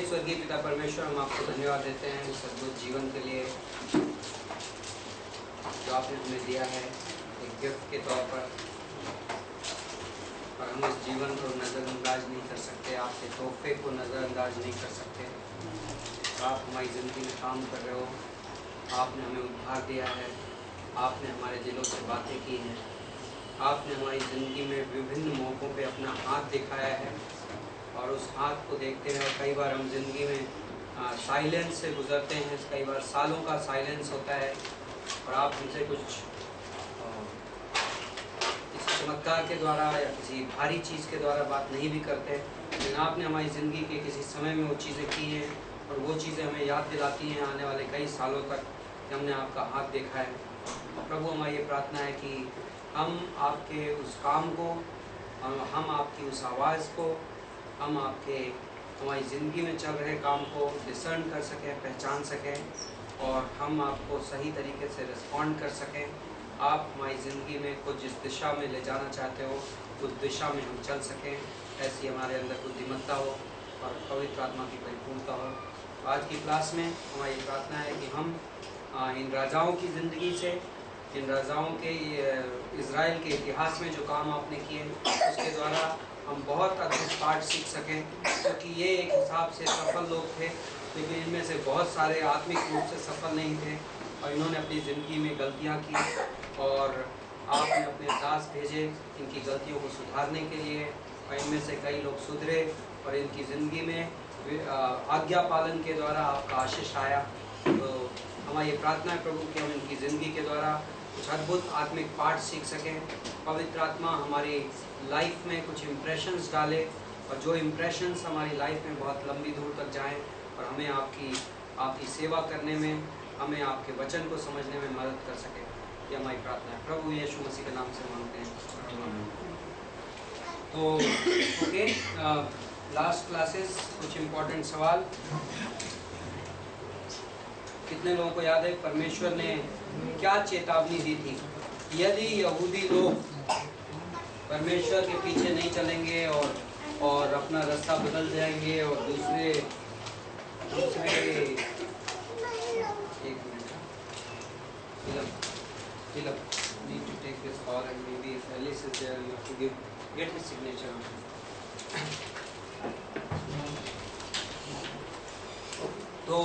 स्वर्गीय पिता परमेश्वर, हम आपको धन्यवाद देते हैं इस अद्भुत जीवन के लिए जो आपने हमें दिया है एक गिफ्ट के तौर पर, और हम इस जीवन को नज़रअंदाज नहीं कर सकते, आपके तोहफे को नज़रअंदाज नहीं कर सकते। आप हमारी ज़िंदगी में काम कर रहे हो, आपने हमें उद्धार दिया है, आपने हमारे दिलों से बातें की हैं, आपने हमारी ज़िंदगी में विभिन्न मौक़ों पे अपना हाथ दिखाया है, और उस हाथ को देखते हैं। कई बार हम ज़िंदगी में साइलेंस से गुज़रते हैं, कई बार सालों का साइलेंस होता है, और आप हमसे कुछ किसी चमत्कार के द्वारा या किसी भारी चीज़ के द्वारा बात नहीं भी करते, लेकिन आपने हमारी ज़िंदगी के किसी समय में वो चीज़ें की हैं, और वो चीज़ें हमें याद दिलाती हैं आने वाले कई सालों तक कि हमने आपका हाथ देखा है। और प्रभु, हमारी ये प्रार्थना है कि हम आपके उस काम को, हम आपकी उस आवाज़ को, हम आपके हमारी ज़िंदगी में चल रहे काम को डिसर्न कर सकें, पहचान सकें, और हम आपको सही तरीके से रिस्पॉन्ड कर सकें। आप हमारी ज़िंदगी में कुछ जिस दिशा में ले जाना चाहते हो उस दिशा में हम चल सकें, ऐसी हमारे अंदर बुद्धिमत्ता हो और पवित्र आत्मा की परिपूर्णता हो। आज की क्लास में हमारी प्रार्थना है कि हम इन राजाओं की ज़िंदगी से, इन राजाओं के इज़राइल के इतिहास में जो काम आपने किए उसके द्वारा हम बहुत अद्भुत पाठ सीख सकें, क्योंकि ये एक हिसाब से सफल लोग थे, लेकिन इनमें से बहुत सारे आत्मिक रूप से सफल नहीं थे, और इन्होंने अपनी ज़िंदगी में गलतियाँ की, और आपने अपने दास भेजे इनकी गलतियों को सुधारने के लिए, और इनमें से कई लोग सुधरे और इनकी ज़िंदगी में आज्ञा पालन के द्वारा आपका आशीष आया। तो हमारी ये प्रार्थना है प्रभु कि हम इनकी ज़िंदगी के द्वारा कुछ अद्भुत आत्मिक पाठ सीख सकें। पवित्र आत्मा हमारी लाइफ में कुछ इम्प्रेशंस डाले, और जो इम्प्रेशंस हमारी लाइफ में बहुत लंबी दूर तक जाएं, और हमें आपकी सेवा करने में, हमें आपके वचन को समझने में मदद कर सके। ये हमारी प्रार्थना है प्रभु यीशु मसीह के नाम से मांगते हैं। तो ओके, लास्ट क्लासेस कुछ इम्पोर्टेंट सवाल। कितने लोगों को याद है परमेश्वर ने क्या चेतावनी दी थी? यदि यहूदी लोग परमेश्वर के पीछे नहीं चलेंगे और अपना रास्ता बदल जाएंगे और दूसरे एक minute, need to take this call and maybe if Alice is there you have to get his signature on it. तो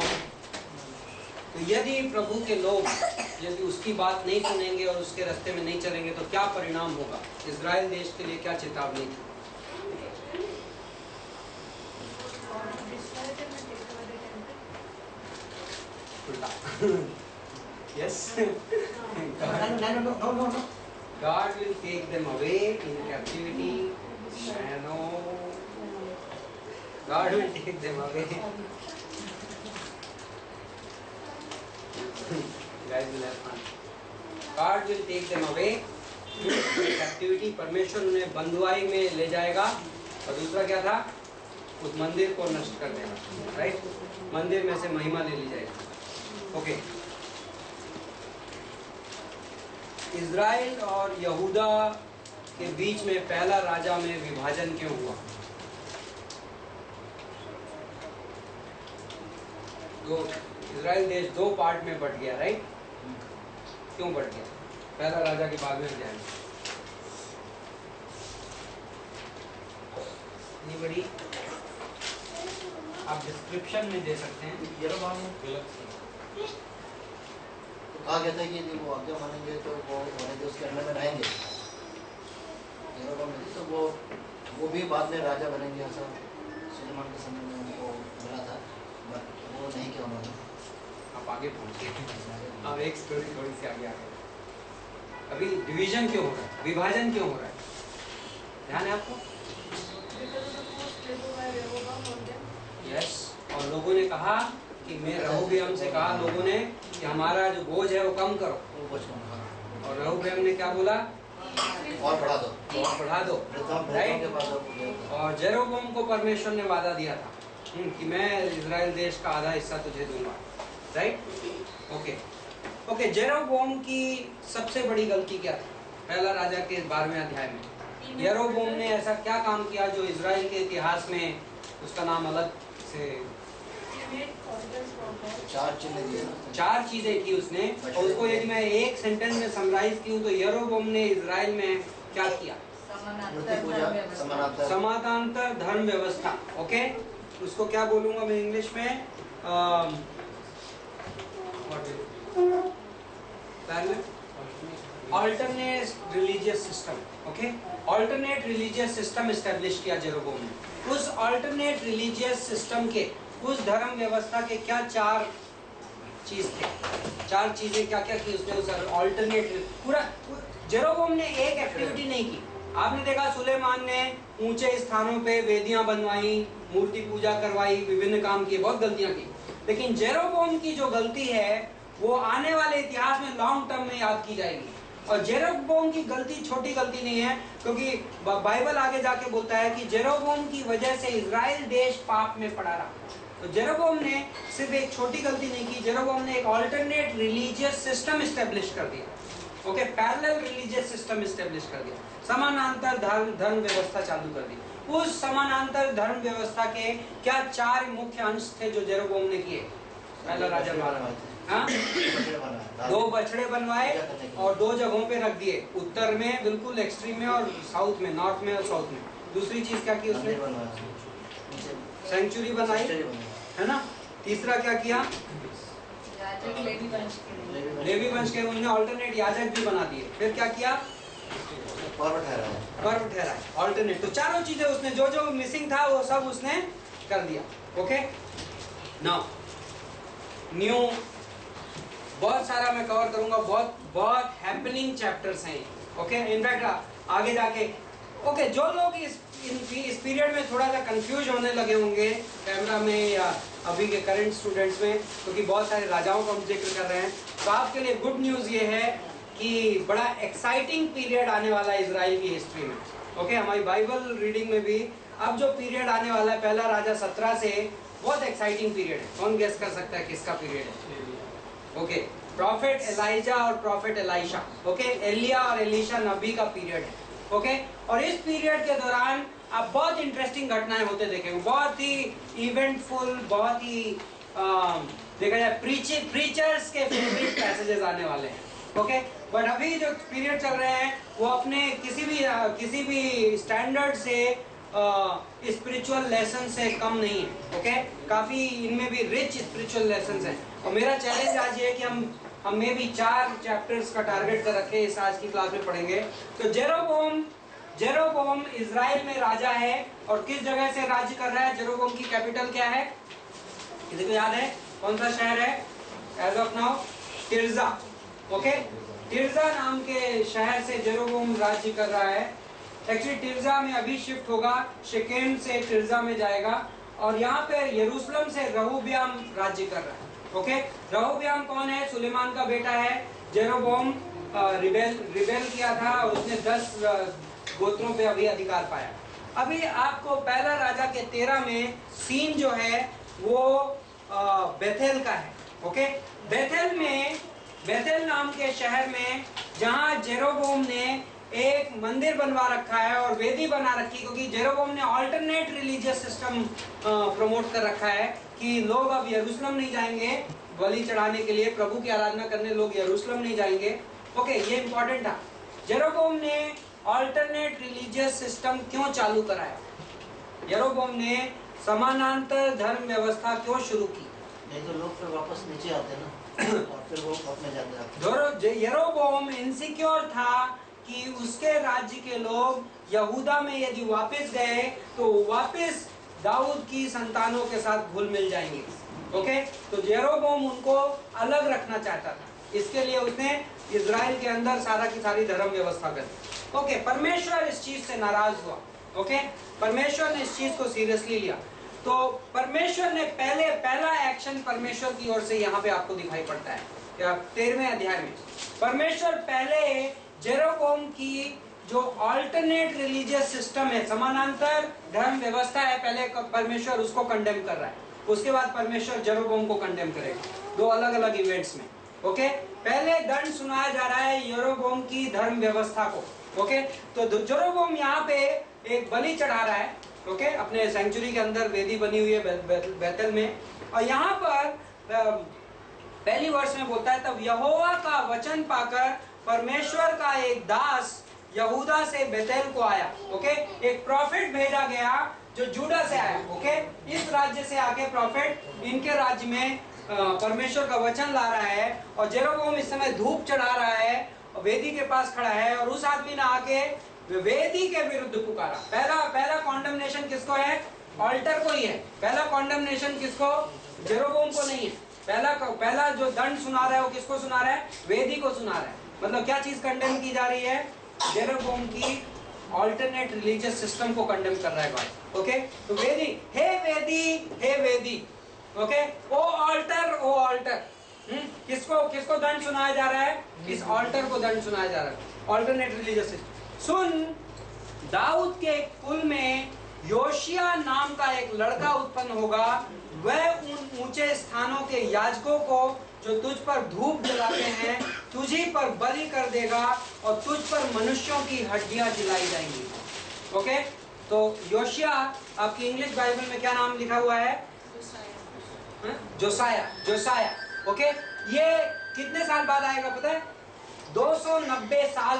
यदि प्रभु के लोग यदि उसकी बात नहीं सुनेंगे और उसके रास्ते में नहीं चलेंगे तो क्या परिणाम होगा? इज़राइल देश के लिए क्या चेतावनी थी? Yes. No. God will take them away in captivity. No. God will take them away. Guys will have fun. God will take them away in captivity. परमेश्वर उन्हें बंधुआई में ले जाएगा, और दूसरा क्या था? उस मंदिर को नष्ट कर देगा, राइट? मंदिर में से महिमा ले ली जाएगी। ओके। इज़राइल और यहूदा के बीच में पहला राजा में विभाजन क्यों हुआ? इज़राइल देश दो पार्ट में बट गया, राइट? क्यों बट गया? पहला राजा के बाद में जाएंगे। एनीबॉडी? आप डिस्क्रिप्शन में दे सकते हैं। कहा गया था कि यदि वो आज्ञा मानेंगे तो वो हमारे देश के अंडर में रहेंगे, तो वो भी बाद में राजा बनेंगे, ऐसा सुलेमान के समय में उनको मिला था, बट वो नहीं किया उन्होंने। आप आगे पहुंचिए। अब एक स्टोरी थोड़ी सी आगे आ गई। अभी डिवीजन क्यों हो रहा है? विभाजन क्यों हो रहा है? ध्यान है आपको? यस। और लोगों ने कहा कि मैं रहोबयाम से कहा लोगों ने कि हमारा जो बोझ है वो कम करो, और रहोबयाम ने क्या बोला? और बढ़ा दो, राइट? और जेरोबोम को परमेश्वर ने वादा दिया था कि मैं इज़राइल देश का आधा हिस्सा तुझे दूंगा, राइट? ओके। जेरोबोम की सबसे बड़ी गलती क्या थी? पहला राजा के 12वें अध्याय में जेरोबोम ने ऐसा क्या काम किया जो इज़राइल के इतिहास में उसका नाम अलग से चार चिन्ह दिए ना। 4 चीजें की उसने, और उसको यदि मैं एक सेंटेंस में समराइज की हूँ तो यरोबोम ने इजराइल में क्या किया? मूर्ति पूजा, समानांतर धर्म व्यवस्था। ओके, उसको क्या बोलूंगा मैं इंग्लिश में? Alternate religious system. Okay, alternate religious system establish किया जेरोबोम ने। उस अल्टरनेट रिलीजियस सिस्टम के, उस धर्म व्यवस्था के क्या 4 चीज थे? 4 चीजें क्या क्या की उसने? उस अल्टरनेट पूरा जेरोबोम ने एक एक्टिविटी नहीं की। आपने देखा सुलेमान ने ऊंचे स्थानों पे वेदियां बनवाई, मूर्ति पूजा करवाई, विभिन्न काम किए, बहुत गलतियां की। लेकिन जेरोबोम की जो गलती है वो आने वाले इतिहास में लॉन्ग टर्म में याद की जाएगी। और जेरोबोम की गलती छोटी गलती नहीं है, क्योंकि बाइबल आगे जाके बोलता है कि जेरोबोम की वजह से इजराइल देश पाप में पड़ा रहा। तो जेरोबोम ने सिर्फ एक छोटी गलती नहीं की, जेरोबोम ने एक अल्टरनेट रिलीजियस सिस्टम इस्टेब्लिश कर दिया। Okay, parallel religious system establish कर दिया, समानांतर धर्म व्यवस्था चालू कर दी। उस समानांतर धर्म व्यवस्था के क्या 4 मुख्य अंश थे जो जेरोबोम ने किए? पहला राजा द्वारा, हाँ, 2 बछड़े बनवाए और 2 जगहों पे रख दिए, उत्तर में बिल्कुल एक्सट्रीम में और साउथ में, नॉर्थ में और साउथ में। दूसरी चीज क्या की उसने? सेंचुरी बनाई, है ना। तीसरा क्या किया? लेवी वंश के उन्होंने अल्टरनेट याजक भी बना दिए। फिर क्या किया? पर्व ठहराए, अल्टरनेट। तो चारों चीजें उसने, जो जो मिसिंग था वो सब उसने कर दिया। ओके, नाउ न्यू, बहुत सारा मैं कवर करूंगा, बहुत हैपनिंग चैप्टर्स हैं। ओके, इनफैक्ट आगे जाके ओके, जो लोग इस पीरियड में थोड़ा सा कंफ्यूज होने लगे होंगे कैमरा में या अभी के करंट स्टूडेंट्स में, क्योंकि बहुत सारे राजाओं का हम जिक्र कर रहे हैं, तो आपके लिए गुड न्यूज़ ये है कि बड़ा एक्साइटिंग पीरियड आने वाला है इजराइल की हिस्ट्री में। ओके, हमारी बाइबल रीडिंग में भी अब जो पीरियड आने वाला है पहला राजा 17 से, बहुत एक्साइटिंग पीरियड है। कौन गेस कर सकता है किसका पीरियड है? ओके, प्रॉफिट एलाइजा और प्रॉफिट एलाइशा। ओके, एलिया और एलिशा नबी का पीरियड है। ओके, और इस पीरियड के दौरान आप बहुत इंटरेस्टिंग घटनाएं होते देखेंगे, बहुत ही इवेंटफुल, बहुत ही देखा जाए प्रीचर्स के फेवरेट पैसेजेस आने वाले हैं। ओके, बट अभी जो पीरियड चल रहे हैं वो अपने किसी भी स्टैंडर्ड से स्पिरिचुअल लेसन से कम नहीं है। ओके, काफी इनमें भी रिच स्पिरिचुअल लेसन हैं। और मेरा चैलेंज आज ये है कि हम में भी 4 चैप्टर्स का टारगेट कर रखे इस आज की क्लास में पढ़ेंगे। तो जेरोबोम इजराइल में राजा है, और किस जगह से राज्य कर रहा है? जेरोबोम की कैपिटल क्या है? किसी को याद है कौन सा शहर है? As of now Tirzah. Okay, Tirzah नाम के शहर से जेरोबोम राज्य कर रहा है। एक्चुअली तिर्जा में अभी शिफ्ट होगा, शेकेम से तिर्जा में जाएगा, और यहाँ पे यरूशलेम से रहोबियाम राज्य कर रहा है। ओके, रहोबियाम कौन है? सुलेमान का बेटा है। जेरोबोम रिबेल किया था और उसने 10 गोत्रों पे अभी अधिकार पाया। अभी आपको पहला राजा के 13 में सीन जो है वो बेथेल का है। ओके, बेथेल नाम के शहर में, जहां जेरोबोम ने एक मंदिर बनवा रखा है और वेदी बना रखी, क्योंकि जेरोबोम ने अल्टरनेट रिलीजियस सिस्टम प्रमोट कर रखा है कि लोग अब यरूशलेम नहीं जाएंगे बलि चढ़ाने के लिए, प्रभु की आराधना करने लोग यरूशलेम नहीं जाएंगे। ओके, ये इंपॉर्टेंट था। जेरोबोम ने अल्टरनेट रिलीजियस सिस्टम क्यों चालू कराया? जेरोबोम ने समानांतर धर्म व्यवस्था क्यों शुरू की? नहीं तो लोग फिर वापस नीचे आते ना और फिर वो अपने जाते। जेरोबोम इनसिक्योर था कि उसके राज्य के लोग यहूदा में यदि वापस गए तो वापस दाऊद की संतानों के साथ घुल मिल जाएंगे। ओके, तो जेरोबोम उनको अलग रखना चाहता था, इसके लिए उसने इजराइल के अंदर सारा की सारी धर्म व्यवस्था कर दी। ओके, परमेश्वर इस चीज से नाराज हुआ। ओके, परमेश्वर ने इस चीज को सीरियसली लिया। तो परमेश्वर ने पहला एक्शन परमेश्वर की ओर से यहाँ पे आपको दिखाई पड़ता है क्या? 13वें अध्याय में परमेश्वर पहले जेरोबोम की जो अल्टरनेट रिलीजियस सिस्टम है, समानांतर धर्म व्यवस्था है, पहले परमेश्वर उसको कंडेम कर रहा है। उसके बाद परमेश्वर जेरोबोम को कंडेम करेगा, 2 अलग अलग इवेंट्स में। ओके, पहले दंड सुनाया जा रहा है जेरोबोम की धर्म व्यवस्था को। ओके, तो जेरोबोम यहाँ पे एक बलि चढ़ा रहा है, ओके, अपने सेंचुरी के अंदर वेदी बनी हुई है बैतल में। और यहाँ पर पहली वर्ष में बोलता है, तब यहोवा का वचन पाकर परमेश्वर का एक दास यहूदा से बेतेल को आया। ओके, एक प्रॉफिट भेजा गया जो जूडा से आया। ओके, इस राज्य से आके प्रॉफिट इनके राज्य में परमेश्वर का वचन ला रहा है। और जेरोबोम इस समय धूप चढ़ा रहा है और वेदी के पास खड़ा है, और उस आदमी ने आके वेदी के विरुद्ध पुकारा। पहला कॉन्डमनेशन किसको है? ऑल्टर को ही है। पहला कॉन्डमनेशन किसको? जेरोबोम को नहीं है। पहला जो दंड सुना रहा है वो किसको सुना रहा है? वेदी को सुना रहा है। मतलब क्या चीज कंडेम की जा रही है? जेरोबोम की ऑल्टरनेट रिलीजियस सिस्टम को कंडेम कर रहा है गॉड। ओके, तो वेदी, हे वेदी, हे वेदी। ओके, ओ ऑल्टर, ओ ऑल्टर। किसको दंड सुनाया जा रहा है? इस ऑल्टर को दंड सुनाया जा रहा है, ऑल्टरनेट रिलीजियस सिस्टम। सुन, दाऊद के कुल में योशिया नाम का एक लड़का उत्पन्न होगा। वह उन ऊंचे स्थानों के याजकों को जो तुझ पर धूप जलाते हैं तुझी पर बलि कर देगा, और तुझ पर मनुष्यों की हड्डियां जलाई जाएंगी। ओके, तो योशिया, आपकी इंग्लिश बाइबल में क्या नाम लिखा हुआ है? जोसाया। ओके, ये कितने साल बाद आएगा पता है? 290 साल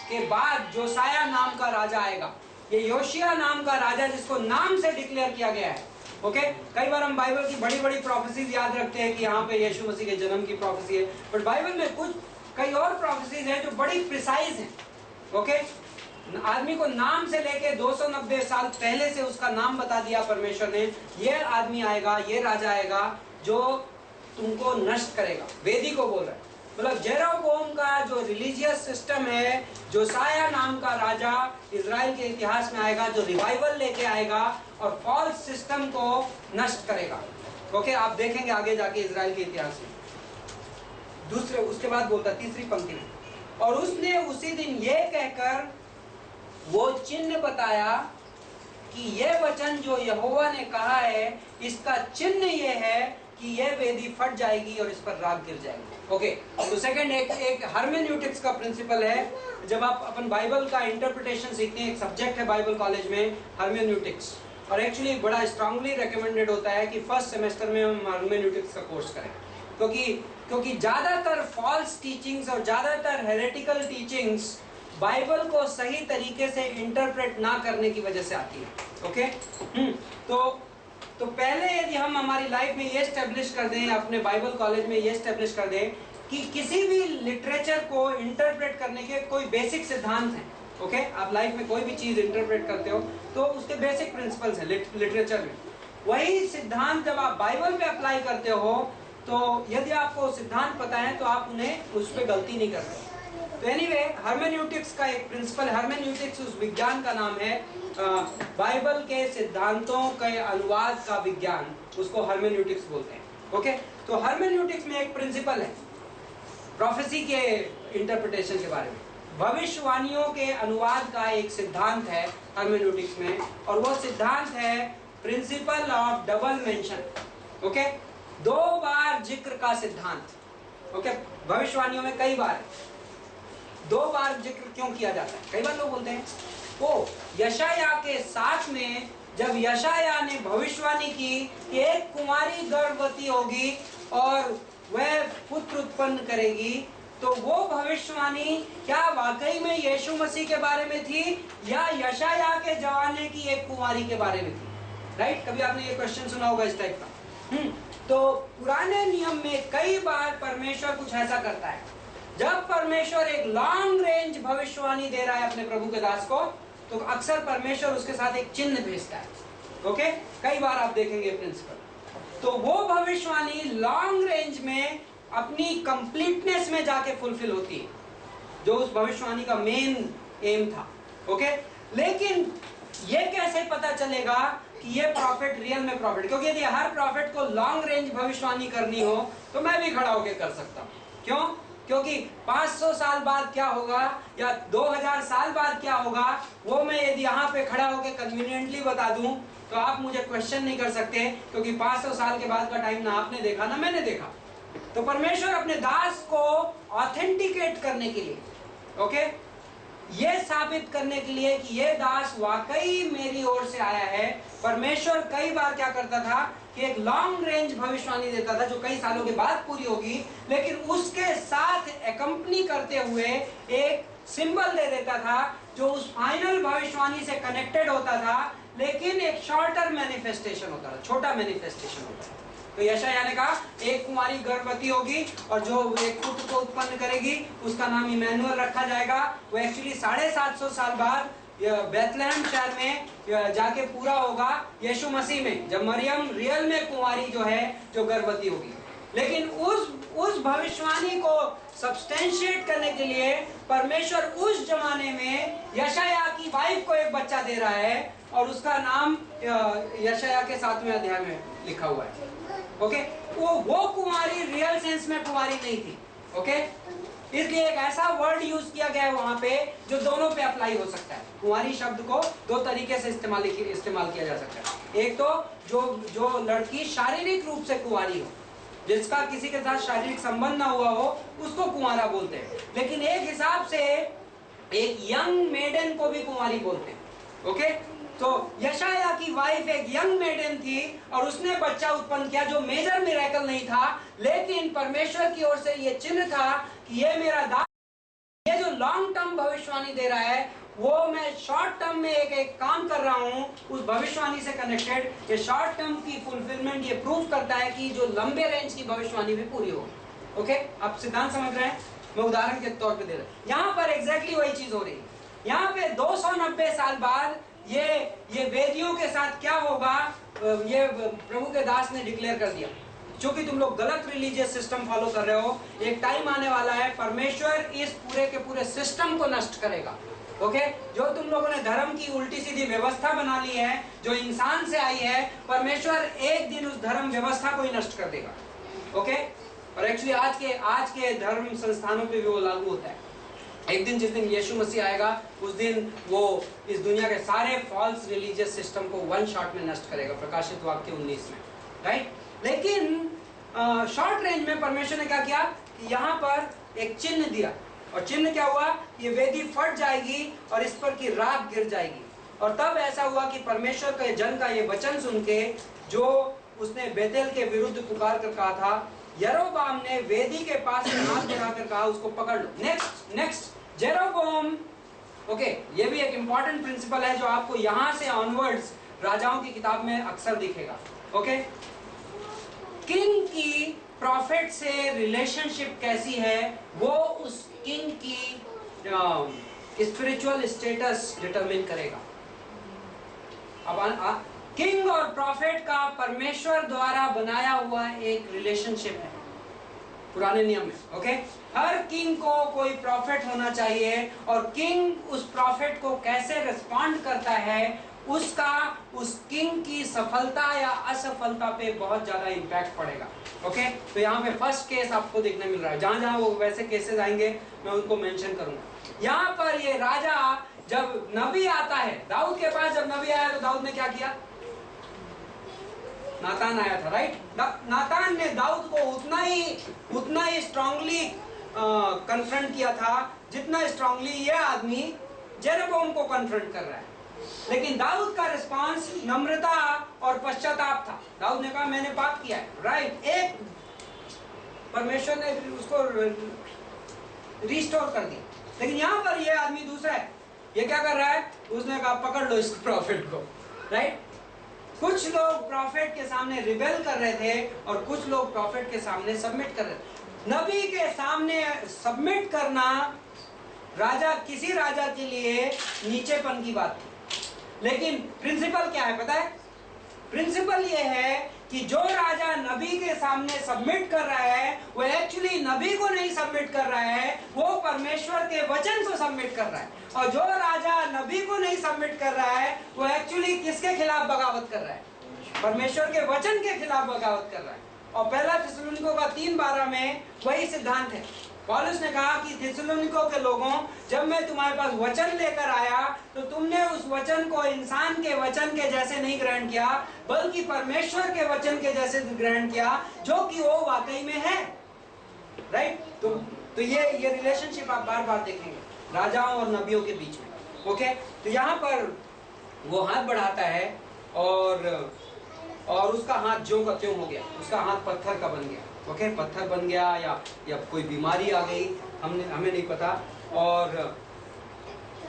के बाद जोसाया नाम का राजा आएगा। ये योशिया नाम का राजा जिसको नाम से डिक्लेयर किया गया है। ओके, कई बार हम बाइबल की बड़ी बड़ी प्रोफेसीज याद रखते हैं कि यहाँ पे यीशु मसीह के जन्म की प्रोफेसी है, बट बाइबल में कई और प्रोफेसीज हैं जो बड़ी प्रिसाइज हैं। ओके, आदमी को नाम से लेके 290 साल पहले से उसका नाम बता दिया परमेश्वर ने। ये आदमी आएगा, ये राजा आएगा जो तुमको नष्ट करेगा। वेदी को बोल रहा है। मतलब जेरोबोम का जो रिलीजियस सिस्टम है, जोसाया नाम का राजा इजराइल के इतिहास में आएगा जो रिवाइवल लेके आएगा और फॉल्स सिस्टम को नष्ट करेगा। ओके, आप देखेंगे आगे जाके इजराइल के इतिहास में। उसके बाद बोलता तीसरी पंक्ति में, और उसने उसी दिन ये कहकर वो चिन्ह बताया कि ये वचन जो यहोवा ने कहा है, इसका चिन्ह ये है कि ये वेदी फट जाएगी और इस पर राख गिर जाएगी। ओके, तो सेकंड एक हर्मेन्यूटिक्स का प्रिंसिपल है। जब आप अपन बाइबल का इंटरप्रिटेशन सीखते हैं, एक सब्जेक्ट है बाइबल कॉलेज में हर्मेन्यूटिक्स, और एक्चुअली बड़ा स्ट्रांगली रिकमेंडेड होता है कि फर्स्ट सेमेस्टर में हम हर्मेन्यूटिक्स का कोर्स करें, क्योंकि ज्यादातर फॉल्स टीचिंग्स और ज्यादातर हेरेटिकल टीचिंग्स बाइबल को सही तरीके से इंटरप्रेट ना करने की वजह से आती है। ओके, तो पहले यदि हम हमारी लाइफ में ये स्टेब्लिश कर दें, अपने बाइबल कॉलेज में ये स्टेब्लिश कर दें कि किसी भी लिटरेचर को इंटरप्रेट करने के कोई बेसिक सिद्धांत हैं। ओके, आप लाइफ में कोई भी चीज इंटरप्रेट करते हो तो उसके बेसिक प्रिंसिपल्स हैं लिटरेचर में। वही सिद्धांत जब आप बाइबल में अप्लाई करते हो तो यदि आपको सिद्धांत पता है तो आप उन्हें उस पर गलती नहीं कर सकते। तो एनीवे, हर्मेन्यूटिक्स का एक प्रिंसिपल, हर्मेन्यूटिक्स उस विज्ञान का नाम है, बाइबल के सिद्धांतों के अनुवाद का विज्ञान, उसको हर्मेन्यूटिक्स बोलते हैं। ओके, तो हर्मेन्यूटिक्स में एक प्रिंसिपल है प्रोफेसी के इंटरप्रिटेशन के बारे में। भविष्यवाणियों के अनुवाद का एक सिद्धांत है हर्मेन्यूटिक्स में, और वो सिद्धांत है principle of double mention. Okay, 2 बार जिक्र का सिद्धांत। ओके, भविष्यवाणियों में कई बार 2 बार जिक्र क्यों किया जाता है? कई बार लोग बोलते हैं वो यशाया के साथ में जब यशाया ने भविष्यवाणी की कि एक कुमारी गर्भवती होगी और वह पुत्र उत्पन्न करेगी, तो वो भविष्यवाणी क्या वाकई में यीशु मसीह के बारे में थी या यशाया के जमाने की एक कुमारी के बारे में थी? राइट, कभी आपने ये क्वेश्चन सुना होगा इस टाइप का। तो पुराने नियम में कई बार परमेश्वर कुछ ऐसा करता है, जब परमेश्वर एक लॉन्ग रेंज भविष्यवाणी दे रहा है अपने प्रभु के दास को, तो अक्सर परमेश्वर उसके साथ एक चिन्ह भेजता है। ओके, कई बार आप देखेंगे प्रिंसिपल। तो वो भविष्यवाणी लॉन्ग रेंज में अपनी कंप्लीटनेस में जाके फुलफिल होती है, जो उस भविष्यवाणी का मेन एम था। ओके, लेकिन ये कैसे पता चलेगा कि ये प्रॉफिट रियल में प्रॉफिट? क्योंकि यदि हर प्रॉफिट को लॉन्ग रेंज भविष्यवाणी करनी हो तो मैं भी खड़ा होकर कर सकता हूँ। क्यों? क्योंकि 500 साल बाद क्या होगा या 2000 साल बाद क्या होगा, वो मैं यदि यहाँ पे खड़ा होकर कन्वीनियंटली बता दूं तो आप मुझे क्वेश्चन नहीं कर सकते, क्योंकि 500 साल के बाद का टाइम ना आपने देखा ना मैंने देखा। तो परमेश्वर अपने दास को ऑथेंटिकेट करने के लिए, ओके, ये साबित करने के लिए कि ये दास वाकई मेरी ओर से आया है, परमेश्वर कई बार क्या करता था कि एक लॉन्ग रेंज भविष्यवाणी देता था जो कई सालों के बाद पूरी होगी, लेकिन उसके साथ एकम्पनी करते हुए एक सिंबल दे देता था जो उस फाइनल भविष्यवाणी से कनेक्टेड होता था, लेकिन एक शॉर्टर मैनिफेस्टेशन होता था, छोटा मैनिफेस्टेशन होता था। तो यशायाह ने कहा एक कुमारी गर्भवती होगी और जो एक पुत्र को उत्पन्न करेगी उसका नाम इमैनुअल रखा जाएगा। वो एक्चुअली 750 साल बाद बेथलेहम शहर में जाके पूरा होगा यीशु मसीह में, जब मरियम रियल में कुंवारी जो है जो गर्भवती होगी। लेकिन उस भविष्यवाणी को सब्सटेंशिएट करने के लिए परमेश्वर उस जमाने में यशायाह की वाइफ को एक बच्चा दे रहा है और उसका नाम यशायाह के 7वें अध्याय में लिखा हुआ है। ओके, वो कुंवारी रियल सेंस में कुंवारी नहीं थी। ओके, इसलिए एक ऐसा वर्ड यूज किया गया है वहां पे जो दोनों पे अप्लाई हो सकता है। कुंवारी शब्द को दो तरीके से इस्तेमाल किया जा सकता है। एक तो जो लड़की शारीरिक रूप से कुंवारी हो, जिसका किसी के साथ शारीरिक संबंध ना हुआ हो, उसको कुंवारा बोलते हैं। लेकिन एक हिसाब से एक यंग मेडन को भी कुंवारी बोलते हैं। ओके, तो यशायाह की वाइफ एक यंग मेडन थी और उसने बच्चा उत्पन्न किया जो मेजर मिरेकल नहीं था, लेकिन परमेश्वर की ओर से ये चिन्ह था कि ये मेरा दास, ये जो लॉन्ग टर्म भविष्यवाणी दे रहा है वो मैं शॉर्ट टर्म में एक काम कर रहा हूं उस भविष्यवाणी से कनेक्टेड। ये शॉर्ट टर्म की फुलफिलमेंट ये प्रूव करता है कि जो लंबे रेंज की भविष्यवाणी भी पूरी होगी। ओके, आप सिद्धांत समझ रहे हैं? मैं उदाहरण के तौर पे दे रहा हूं। यहाँ पर एग्जैक्टली वही चीज हो रही है। यहाँ पे 290 साल बाद ये वेदियों के साथ क्या होगा, ये प्रभु के दास ने डिक्लेयर कर दिया। क्योंकि तुम लोग गलत रिलीजियस सिस्टम फॉलो कर रहे हो, एक टाइम आने वाला है परमेश्वर इस पूरे के पूरे सिस्टम को नष्ट करेगा। ओके, जो तुम लोगों ने धर्म की उल्टी सीधी व्यवस्था बना ली है जो इंसान से आई है, परमेश्वर एक दिन उस धर्म व्यवस्था को ही नष्ट कर देगा। ओके, और एक्चुअली आज के धर्म संस्थानों पे भी वो लागू होता है। एक दिन जिस दिन यीशु मसीह आएगा उस दिन वो इस दुनिया के सारे फॉल्स रिलीजियस सिस्टम को वन शॉट में नष्ट करेगा, प्रकाशित वाक्य 19 में, राइट। लेकिन शॉर्ट रेंज में परमेश्वर ने क्या किया कि यहाँ पर एक चिन्ह दिया, और चिन्ह क्या हुआ, ये वेदी फट जाएगी और इस पर की राख गिर जाएगी। और तब ऐसा हुआ कि परमेश्वर के जन का ये वचन सुन के जो उसने बेतेल के विरुद्ध पुकार कर कहा था, यरोबाम ने वेदी के पास हाथ बढ़ाकर कहा उसको पकड़ लो। नेक्स्ट जेरोबोम। ओके, ये भी एक इंपॉर्टेंट प्रिंसिपल है जो आपको यहाँ से ऑनवर्ड्स राजाओं की किताब में अक्सर दिखेगा। ओके, किंग की प्रॉफिट से रिलेशनशिप कैसी है वो उस किंग की स्पिरिचुअल स्टेटस डिटरमिन करेगा। अब किंग और प्रॉफिट का परमेश्वर द्वारा बनाया हुआ एक रिलेशनशिप है पुराने नियम में। ओके, हर किंग को कोई प्रॉफिट होना चाहिए और किंग उस प्रॉफिट को कैसे रिस्पॉन्ड करता है उसका उस किंग की सफलता या असफलता पे बहुत ज्यादा इम्पैक्ट पड़ेगा। ओके, तो यहाँ पे फर्स्ट केस आपको देखने मिल रहा है। जहां जहां वो वैसे केसेस आएंगे मैं उनको मेंशन करूंगा। यहाँ पर ये राजा जब नबी आता है दाऊद के पास, जब नबी आया तो दाऊद ने क्या किया, नातान आया था, राइट। नातान ने दाऊद को उतना ही स्ट्रांगली कन्फ्रंट किया था जितना स्ट्रांगली ये आदमी जेरोबोम को कन्फ्रंट कर रहा है। लेकिन दाऊद का रिस्पांस नम्रता और पश्चाताप था। दाऊद ने कहा मैंने पाप किया है, राइट। एक परमेश्वर ने उसको रिस्टोर कर दिया। लेकिन यहाँ पर ये आदमी दूसरा है, ये क्या कर रहा है, उसने कहा पकड़ लो इस प्रॉफिट को, राइट। कुछ लोग प्रॉफिट के सामने रिबेल कर रहे थे और कुछ लोग प्रॉफिट के सामने सबमिट कर रहे थे। नबी के सामने सबमिट करना किसी राजा के लिए नीचेपन की बात थी। लेकिन प्रिंसिपल क्या है पता है, प्रिंसिपल ये है कि जो राजा नबी के सामने सबमिट कर रहा है वो एक्चुअली नबी को नहीं सबमिट कर रहा है, वो परमेश्वर के वचन को सबमिट कर रहा है। और जो राजा नबी को नहीं सबमिट कर रहा है वो एक्चुअली किसके खिलाफ बगावत कर रहा है, परमेश्वर के वचन के खिलाफ बगावत कर रहा है। और पहला थिस्सलुनीकों का 3:12 में वही सिद्धांत है। पौलुस ने कहा कि थिस्सलुनीकों के लोगों, जब मैं तुम्हारे पास वचन लेकर आया तो तुमने उस वचन को इंसान के वचन के जैसे नहीं ग्रहण किया बल्कि परमेश्वर के वचन के जैसे ग्रहण किया जो कि वो वाकई में है, राइट। तो ये रिलेशनशिप आप बार बार देखेंगे। राजाओं और नबियों के बीच में। ओके, तो यहाँ पर वो हाथ बढ़ाता है और उसका हाथ ज्यों का त्यों हो गया, उसका हाथ पत्थर का बन गया। ओके, पत्थर बन गया या कोई बीमारी आ गई, हमें नहीं पता। और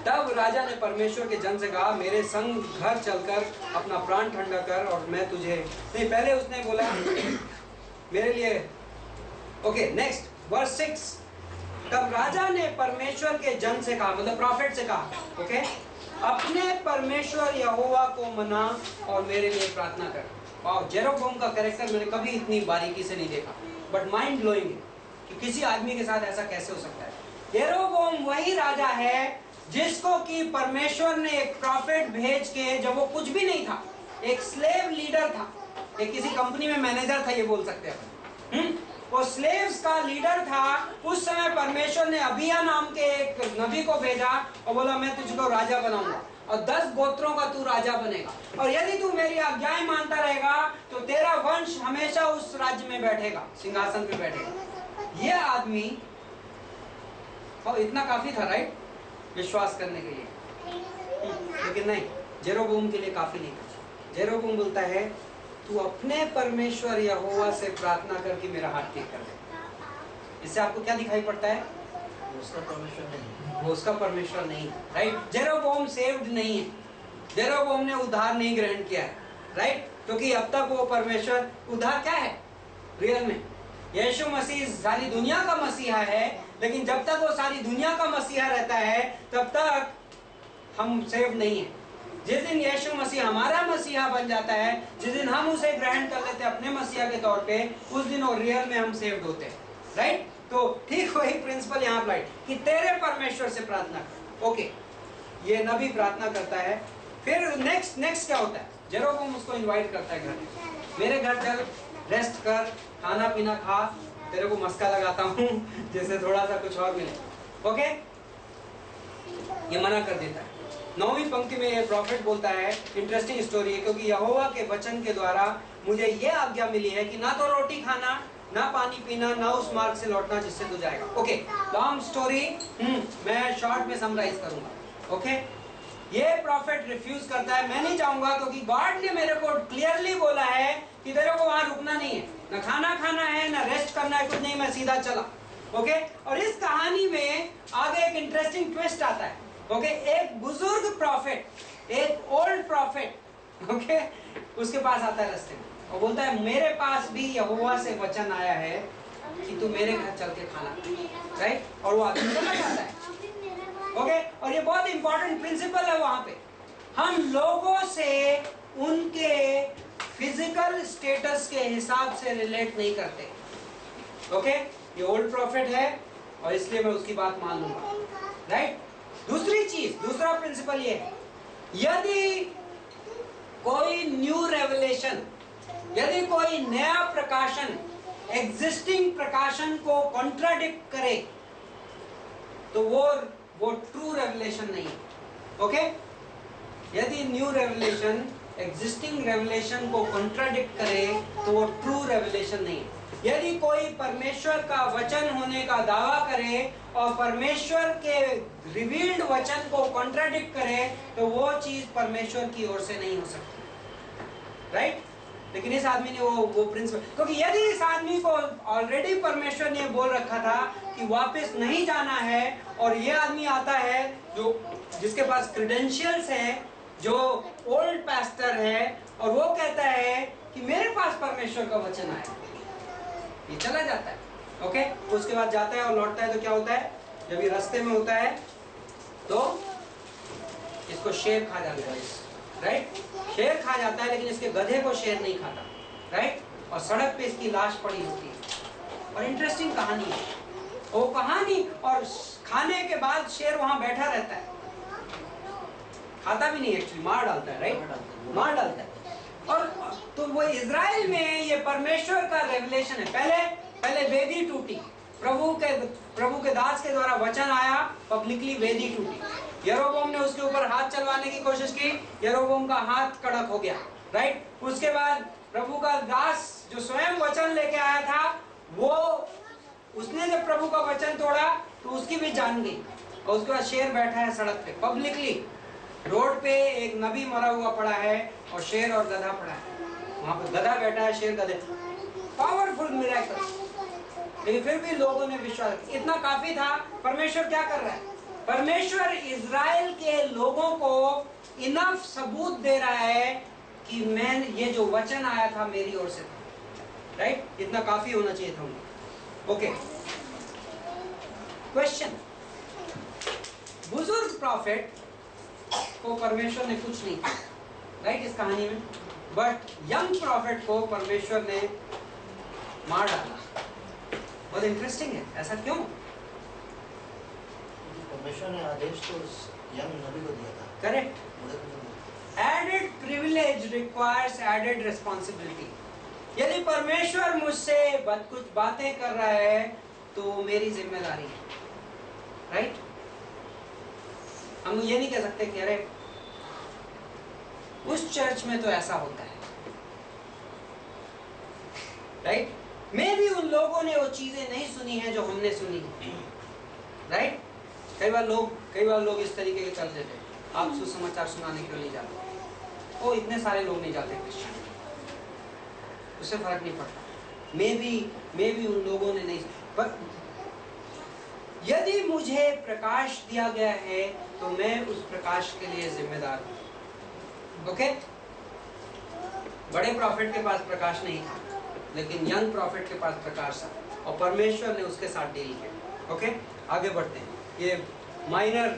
तब राजा ने परमेश्वर के जन से कहा, मेरे संग घर चलकर अपना प्राण ठंडा कर और मैं तुझे नहीं। पहले उसने बोला मेरे लिए। Okay, next verse 6। तब राजा ने परमेश्वर के जन से कहा, मतलब प्रॉफिट से कहा, ओके, अपने परमेश्वर यहोवा को मना और मेरे लिए प्रार्थना कर। और जेरोबोम का कैरेक्टर मैंने कभी इतनी बारीकी से नहीं देखा, बट माइंड ब्लोइंग है कि किसी आदमी के साथ ऐसा कैसे हो सकता है। जेरोबोम वही राजा है जिसको कि परमेश्वर ने एक प्रॉफिट भेज के, जब वो कुछ भी नहीं था, एक स्लेव लीडर था, एक किसी कंपनी में मैनेजर था, ये बोल सकते हैं। वो स्लेव्स का लीडर था। उस समय परमेश्वर ने अबिया नाम के एक नबी को भेजा और बोला, मैं तुझको राजा बनाऊंगा और 10 गोत्रों का तू राजा बनेगा, और यदि तू मेरी आज्ञाएं मानता रहेगा तो तेरा वंश हमेशा उस राज्य में बैठेगा, सिंहासन पे बैठेगा। ये आदमी, और इतना काफी था, राइट, विश्वास करने के लिए। लेकिन नहीं, जेरोबोम के लिए काफी नहीं था। जेरोबोम बोलता है, तू अपने परमेश्वर यहोवा से प्रार्थना करके मेरा हाथ ठीक कर दे। इससे आपको क्या दिखाई पड़ता है? उसका परमेश्वर नहीं, वो उसका परमेश्वर नहीं, राइट। जेरोबोम सेव्ड नहीं है, जेरोबोम ने उद्धार नहीं ग्रहण किया है, राइट, क्योंकि अब तक वो परमेश्वर, उद्धार क्या है रियल में? यीशु मसीह सारी दुनिया का मसीहा है, लेकिन जब तक वो सारी दुनिया का मसीहा रहता है तब तक हम सेव नहीं है। जिस दिन यीशु मसीह हमारा मसीहा बन जाता है, जिस दिन हम उसे ग्रहण कर लेते हैं अपने मसीहा के तौर पे, उस दिन और रियल में हम सेव्ड होते हैं, राइट। तो ठीक वही प्रिंसिपल यहाँ अप्लाई कि तेरे परमेश्वर से प्रार्थना कर। ओके, ये नबी प्रार्थना करता है। फिर नेक्स्ट क्या होता है? जेरोबोम उसको इनवाइट करता है घर, मेरे घर चल, रेस्ट कर, खाना पीना खा, तेरे को मस्का लगाता हूँ जैसे थोड़ा सा कुछ और मिले। ओके, ये मना कर देता है। 9वीं पंक्ति में ये प्रॉफिट बोलता है, इंटरेस्टिंग स्टोरी है, क्योंकि यहोवा के वचन के द्वारा मुझे ये आज्ञा मिली है कि ना तो रोटी खाना, ना पानी पीना, ना उस मार्ग से लौटना जिससे तू जाएगा। ओके, लॉन्ग स्टोरी मैं शॉर्ट में समराइज करूंगा। ओके, ये प्रॉफिट रिफ्यूज करता है, मैं नहीं चाहूंगा, क्योंकि गॉड ने मेरे को क्लियरली बोला है कि तेरे को वहां रुकना नहीं है, ना खाना खाना है, ना रेस्ट करना है, कुछ नहीं, मैं सीधा चला। ओके, और इस कहानी में आगे एक इंटरेस्टिंग ट्विस्ट आता है। ओके, एक बुजुर्ग प्रॉफिट, एक ओल्ड प्रॉफिट, ओके, उसके पास आता है रास्ते में और बोलता है, मेरे पास भी यहोवा से वचन आया है कि तू मेरे घर चल के खाना, राइट। और वो आदमी चला जाता है। ओके, और ये बहुत इंपॉर्टेंट प्रिंसिपल है वहां पे, हम लोगों से उनके फिजिकल स्टेटस के हिसाब से रिलेट नहीं करते। ओके, ये ओल्ड प्रॉफिट है और इसलिए मैं उसकी बात मान लूंगा, राइट। दूसरी चीज, दूसरा प्रिंसिपल ये है, यदि कोई न्यू रेवलेशन, यदि कोई नया प्रकाशन एग्जिस्टिंग प्रकाशन को कॉन्ट्राडिक्ट करे तो वो ट्रू रेवलेशन नहीं है। ओके, यदि न्यू रेवलेशन एग्जिस्टिंग रेवलेशन को कॉन्ट्राडिक्ट करे तो वो ट्रू रेवलेशन नहीं है। यदि कोई परमेश्वर का वचन होने का दावा करे और परमेश्वर के रिवील्ड वचन को कॉन्ट्राडिक्ट करे तो वो चीज परमेश्वर की ओर से नहीं हो सकती, राइट। लेकिन इस आदमी ने वो प्रिंसिपल, क्योंकि यदि इस आदमी को ऑलरेडी परमेश्वर ने बोल रखा था कि वापस नहीं जाना है, और ये आदमी आता है जो जिसके पास क्रेडेंशियल्स है, जो ओल्ड पास्टर है, और वो कहता है कि मेरे पास परमेश्वर का वचन आया, ये चला जाता है। ओके, उसके बाद जाता है और लौटता है तो क्या होता है, जब ये रास्ते में होता है तो इसको शेर खा जाता है, राइट। शेर खा जाता है, लेकिन इसके गधे को शेर नहीं खाता, राइट। और सड़क पे इसकी लाश पड़ी होती है। और इंटरेस्टिंग कहानी है वो कहानी, और खाने के बाद शेर वहां बैठा रहता है, खाता भी नहीं एक्चुअली, मार डालता है, राइट, मार डालता है। और तो वो इजराइल में ये परमेश्वर का रेवलेशन है। पहले वेदी टूटी, प्रभु के दास के द्वारा वचन आया, पब्लिकली वेदी टूटी। यरोबोम ने उसके ऊपर हाथ चलवाने की कोशिश की, यरोबोम का हाथ कड़क हो गया, राइट। उसके बाद प्रभु का दास जो स्वयं वचन लेके आया था, वो उसने जब प्रभु का वचन तोड़ा तो उसकी भी जान गई, और उसके बाद शेर बैठा है सड़क पे पब्लिकली, रोड पे एक नबी मरा हुआ पड़ा है और शेर और गधा पड़ा है, वहां पे गधा बैठा है, शेर गधे, पावरफुल मिरेकल। लेकिन फिर भी लोगों ने विश्वास, इतना काफी था। परमेश्वर क्या कर रहा है? परमेश्वर इजराइल के लोगों को इनफ सबूत दे रहा है कि मैं, ये जो वचन आया था मेरी ओर से था, राइट? इतना काफी होना चाहिए था उनको। ओके, क्वेश्चन, बुजुर्ग प्रॉफिट को परमेश्वर ने कुछ नहीं किया, राइट, इस कहानी में, बट यंग प्रॉफिट को परमेश्वर ने मार डाला। बहुत इंटरेस्टिंग है, ऐसा क्यों? परमेश्वर ने आदेश तो उस यंग नबी को दिया था। Correct. Added privilege requires added responsibility. यदि परमेश्वर मुझसे कुछ बातें कर रहा है तो मेरी जिम्मेदारी है, राइट? हम ये नहीं कह सकते कि अरे उस चर्च में तो ऐसा होता है, राइट? मैं भी उन लोगों ने वो चीजें नहीं सुनी है जो हमने सुनी है, राइट? कई बार लोग इस तरीके के कर देते, आप सुसमाचार सुनाने क्यों नहीं जाते? ओ, इतने सारे लोग नहीं जाते क्रिश्चियन, उससे फर्क नहीं पड़ता। मैं भी उन लोगों ने नहीं, पर यदि मुझे प्रकाश दिया गया है तो मैं उस प्रकाश के लिए जिम्मेदार हूं। ओके? बड़े प्रॉफिट के पास प्रकाश नहीं था, लेकिन यंग प्रॉफिट के पास प्रकाश था और परमेश्वर ने उसके साथ डील किया। ओके, आगे बढ़ते हैं। ये माइनर,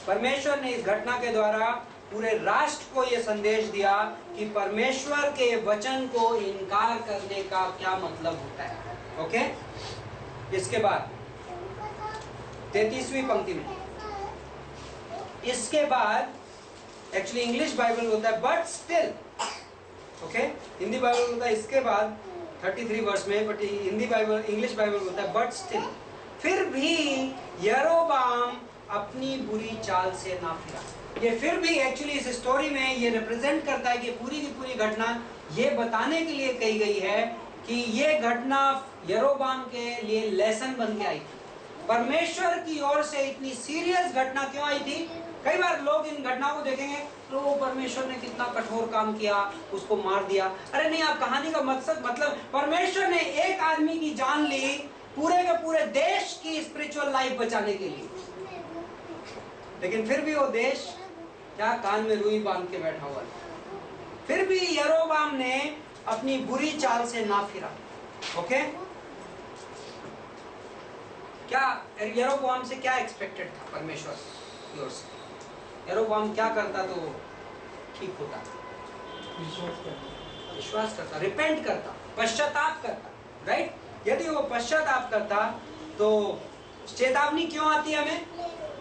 परमेश्वर ने इस घटना के द्वारा पूरे राष्ट्र को यह संदेश दिया कि परमेश्वर के वचन को इनकार करने का क्या मतलब होता है। ओके, इसके बाद 33वीं पंक्ति में, इसके बाद, एक्चुअली इंग्लिश बाइबल होता है but still, okay, Hindi Bible होता है इसके बाद 33 वर्ष में, but Hindi Bible, English Bible होता है बट स्टिल, फिर भी यरोबाम अपनी बुरी चाल से ना फिरा। ये फिर भी एक्चुअली इस स्टोरी में ये रिप्रेजेंट करता है कि पूरी की पूरी घटना ये बताने के लिए कही गई है कि ये घटना यरोबाम के लिए लेसन बन के आई थी। परमेश्वर की ओर से इतनी सीरियस घटना क्यों आई थी? कई बार लोग इन घटनाओं को देखेंगे तो परमेश्वर ने कितना कठोर काम किया, उसको मार दिया। अरे नहीं, आप कहानी का मतलब परमेश्वर ने एक आदमी की जान ली पूरे के पूरे देश की स्पिरिचुअल लाइफ बचाने के लिए, लेकिन फिर भी वो देश क्या कान में रुई बांध के बैठा हुआ है। फिर भी यरोबाम ने अपनी बुरी चाल से ना फिरा। ओके, क्या यरोबाम से क्या एक्सपेक्टेड था परमेश्वर की ओर से? यरोबाम क्या करता तो ठीक होता? विश्वास करता, रिपेंट करता, पश्चाताप करता, राइट? यदि वो पश्चाताप करता तो चेतावनी क्यों आती है हमें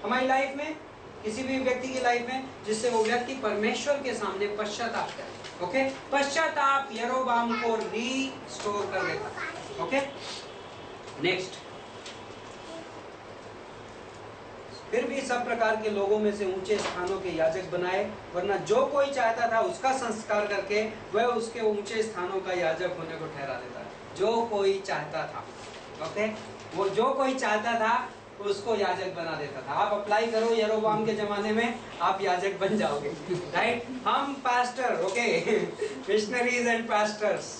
हमारी लाइफ में, किसी भी व्यक्ति की लाइफ में, जिससे वो व्यक्ति परमेश्वर के सामने पश्चाताप करे। ओके, पश्चाताप यरोबाम को रीस्टोर कर देता। ओके, नेक्स्ट, फिर भी सब प्रकार के लोगों में से ऊंचे स्थानों के याजक बनाए, वरना जो कोई चाहता था उसका संस्कार करके वह उसके ऊंचे स्थानों का याजक होने को ठहरा देता। जो कोई चाहता था, ओके, वो जो कोई चाहता था उसको याजक बना देता था। आप अप्लाई करो यरोबाम के जमाने में, आप याजक बन जाओगे, राइट? हम pastor, okay, missionaries and pastors,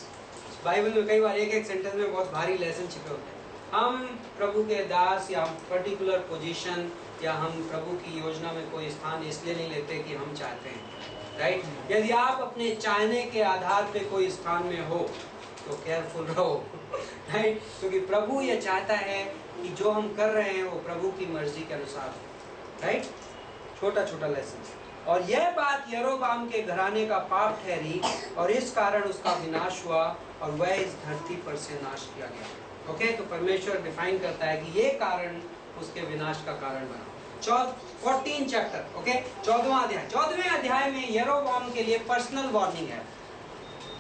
Bible में कई बार एक सेंटेंस में बहुत भारी लेसन छिपे होते हैं। हम प्रभु के दास या पर्टिकुलर पोजीशन या हम प्रभु की योजना में कोई स्थान इसलिए नहीं लेते कि हम चाहते हैं, राइट? यदि आप अपने चाहने के आधार पे कोई स्थान में हो तो केयरफुल रहो, राइट? क्योंकि प्रभु ये चाहता है कि जो हम कर रहे हैं वो प्रभु की मर्जी के अनुसार, राइट? छोटा छोटा लेसन। और यह बात यरोबाम के घराने का पाप ठहरी और इस कारण उसका विनाश हुआ और वह इस धरती पर से नाश किया गया। ओके, तो परमेश्वर डिफाइन करता है कि ये कारण उसके विनाश का कारण बना। 14 चैप्टर, ओके, 14वां अध्याय। 14वें अध्याय में यरोबाम के लिए पर्सनल वार्निंग है।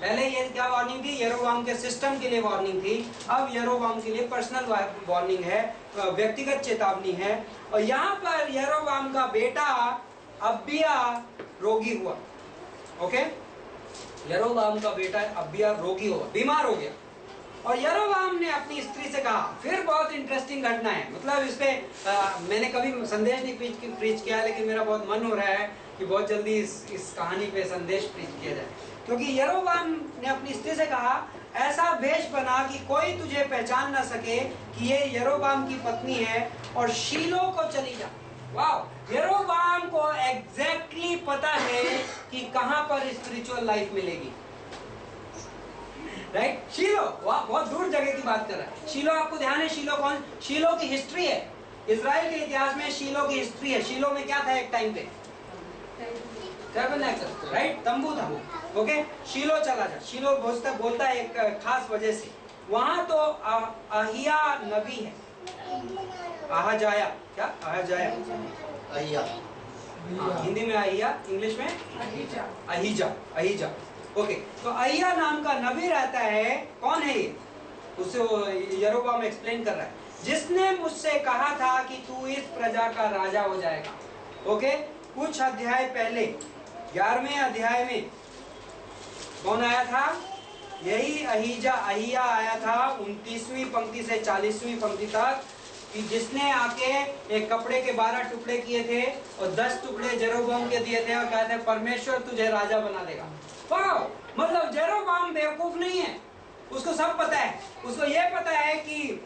पहले ये क्या वार्निंग थी? यरोबाम के सिस्टम के लिए वार्निंग थी। अब यरोबाम के लिए पर्सनल वार्निंग है, व्यक्तिगत चेतावनी है। और यहाँ पर यरोबाम का बेटा अबिया रोगी हुआ। ओके, यरोबाम का बेटा अबिया रोगी हुआ, बीमार हो गया। और यरोबाम ने अपनी स्त्री से कहा, फिर बहुत इंटरेस्टिंग घटना है, मतलब इस पे मैंने कभी संदेश नहीं प्रीच किया, लेकिन मेरा बहुत मन हो रहा है कि बहुत जल्दी इस कहानी पे संदेश प्रीच किया जाए। क्योंकि यरोबाम ने अपनी स्त्री से कहा, ऐसा वेश बना कि कोई तुझे पहचान ना सके कि ये यरोबाम की पत्नी है, और शीलो को चली जा। वाह, यरोबाम को एग्जैक्टली पता है कि कहां पर स्पिरिचुअल लाइफ मिलेगी, राइट? शीलो, वाह, बहुत दूर जगह की बात कर रहा है। शीलो, आपको ध्यान है शीलो कौन? शीलो की हिस्ट्री है, इजराइल के इतिहास में शीलो की हिस्ट्री है। शीलो में क्या था एक टाइम पे? Tabernacle, right? तंबू था। ओके, शीलो चला जा। शीलो बोलता है एक खास वजह से। वहां तो अहिया नबी है, अहजाया, क्या अहजाया? अहिया, हिंदी में अहिया, इंग्लिश में अहिजा, अहिजा। ओके, तो अहिया नाम का नबी रहता है। कौन है ये? उसे यरोबाम एक्सप्लेन कर रहा है, जिसने मुझसे कहा था कि तू इस प्रजा का राजा हो जाएगा। ओके, कुछ अध्याय पहले 11वें अध्याय में कौन आया था? यही अहिया आया था 29वीं पंक्ति से 40वीं पंक्ति तक, कि जिसने आके एक कपड़े के 12 टुकड़े किए थे और 10 टुकड़े जेरोबाम के दिए थे और कहा था परमेश्वर तुझे राजा बना देगा। वाह, मतलब जेरोबाम बेवकूफ नहीं है, उसको सब पता है। उसको ये पता है कि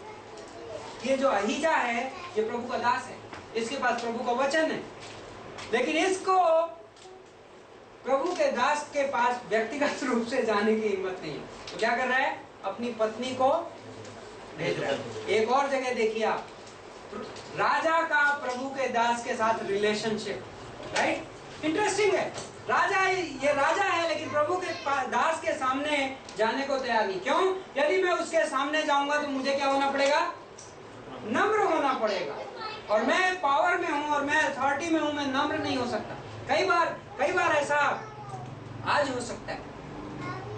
ये जो अहिजा है ये प्रभु का दास है, इसके पास प्रभु का वचन है, लेकिन इसको प्रभु के दास के पास व्यक्तिगत रूप से जाने की हिम्मत नहीं है। तो क्या कर रहा है? अपनी पत्नी को भेज रहा है। एक और जगह देखिए आप, राजा का प्रभु के दास के साथ रिलेशनशिप, राइट? इंटरेस्टिंग है। राजा, ये राजा है, लेकिन प्रभु के दास के सामने जाने को तैयार नहीं। क्यों? यदि मैं उसके सामने जाऊंगा तो मुझे क्या होना पड़ेगा? नम्र होना पड़ेगा, और मैं पावर में हूं और मैं अथॉरिटी में हूं, मैं नम्र नहीं हो सकता। कई बार ऐसा आज हो सकता है,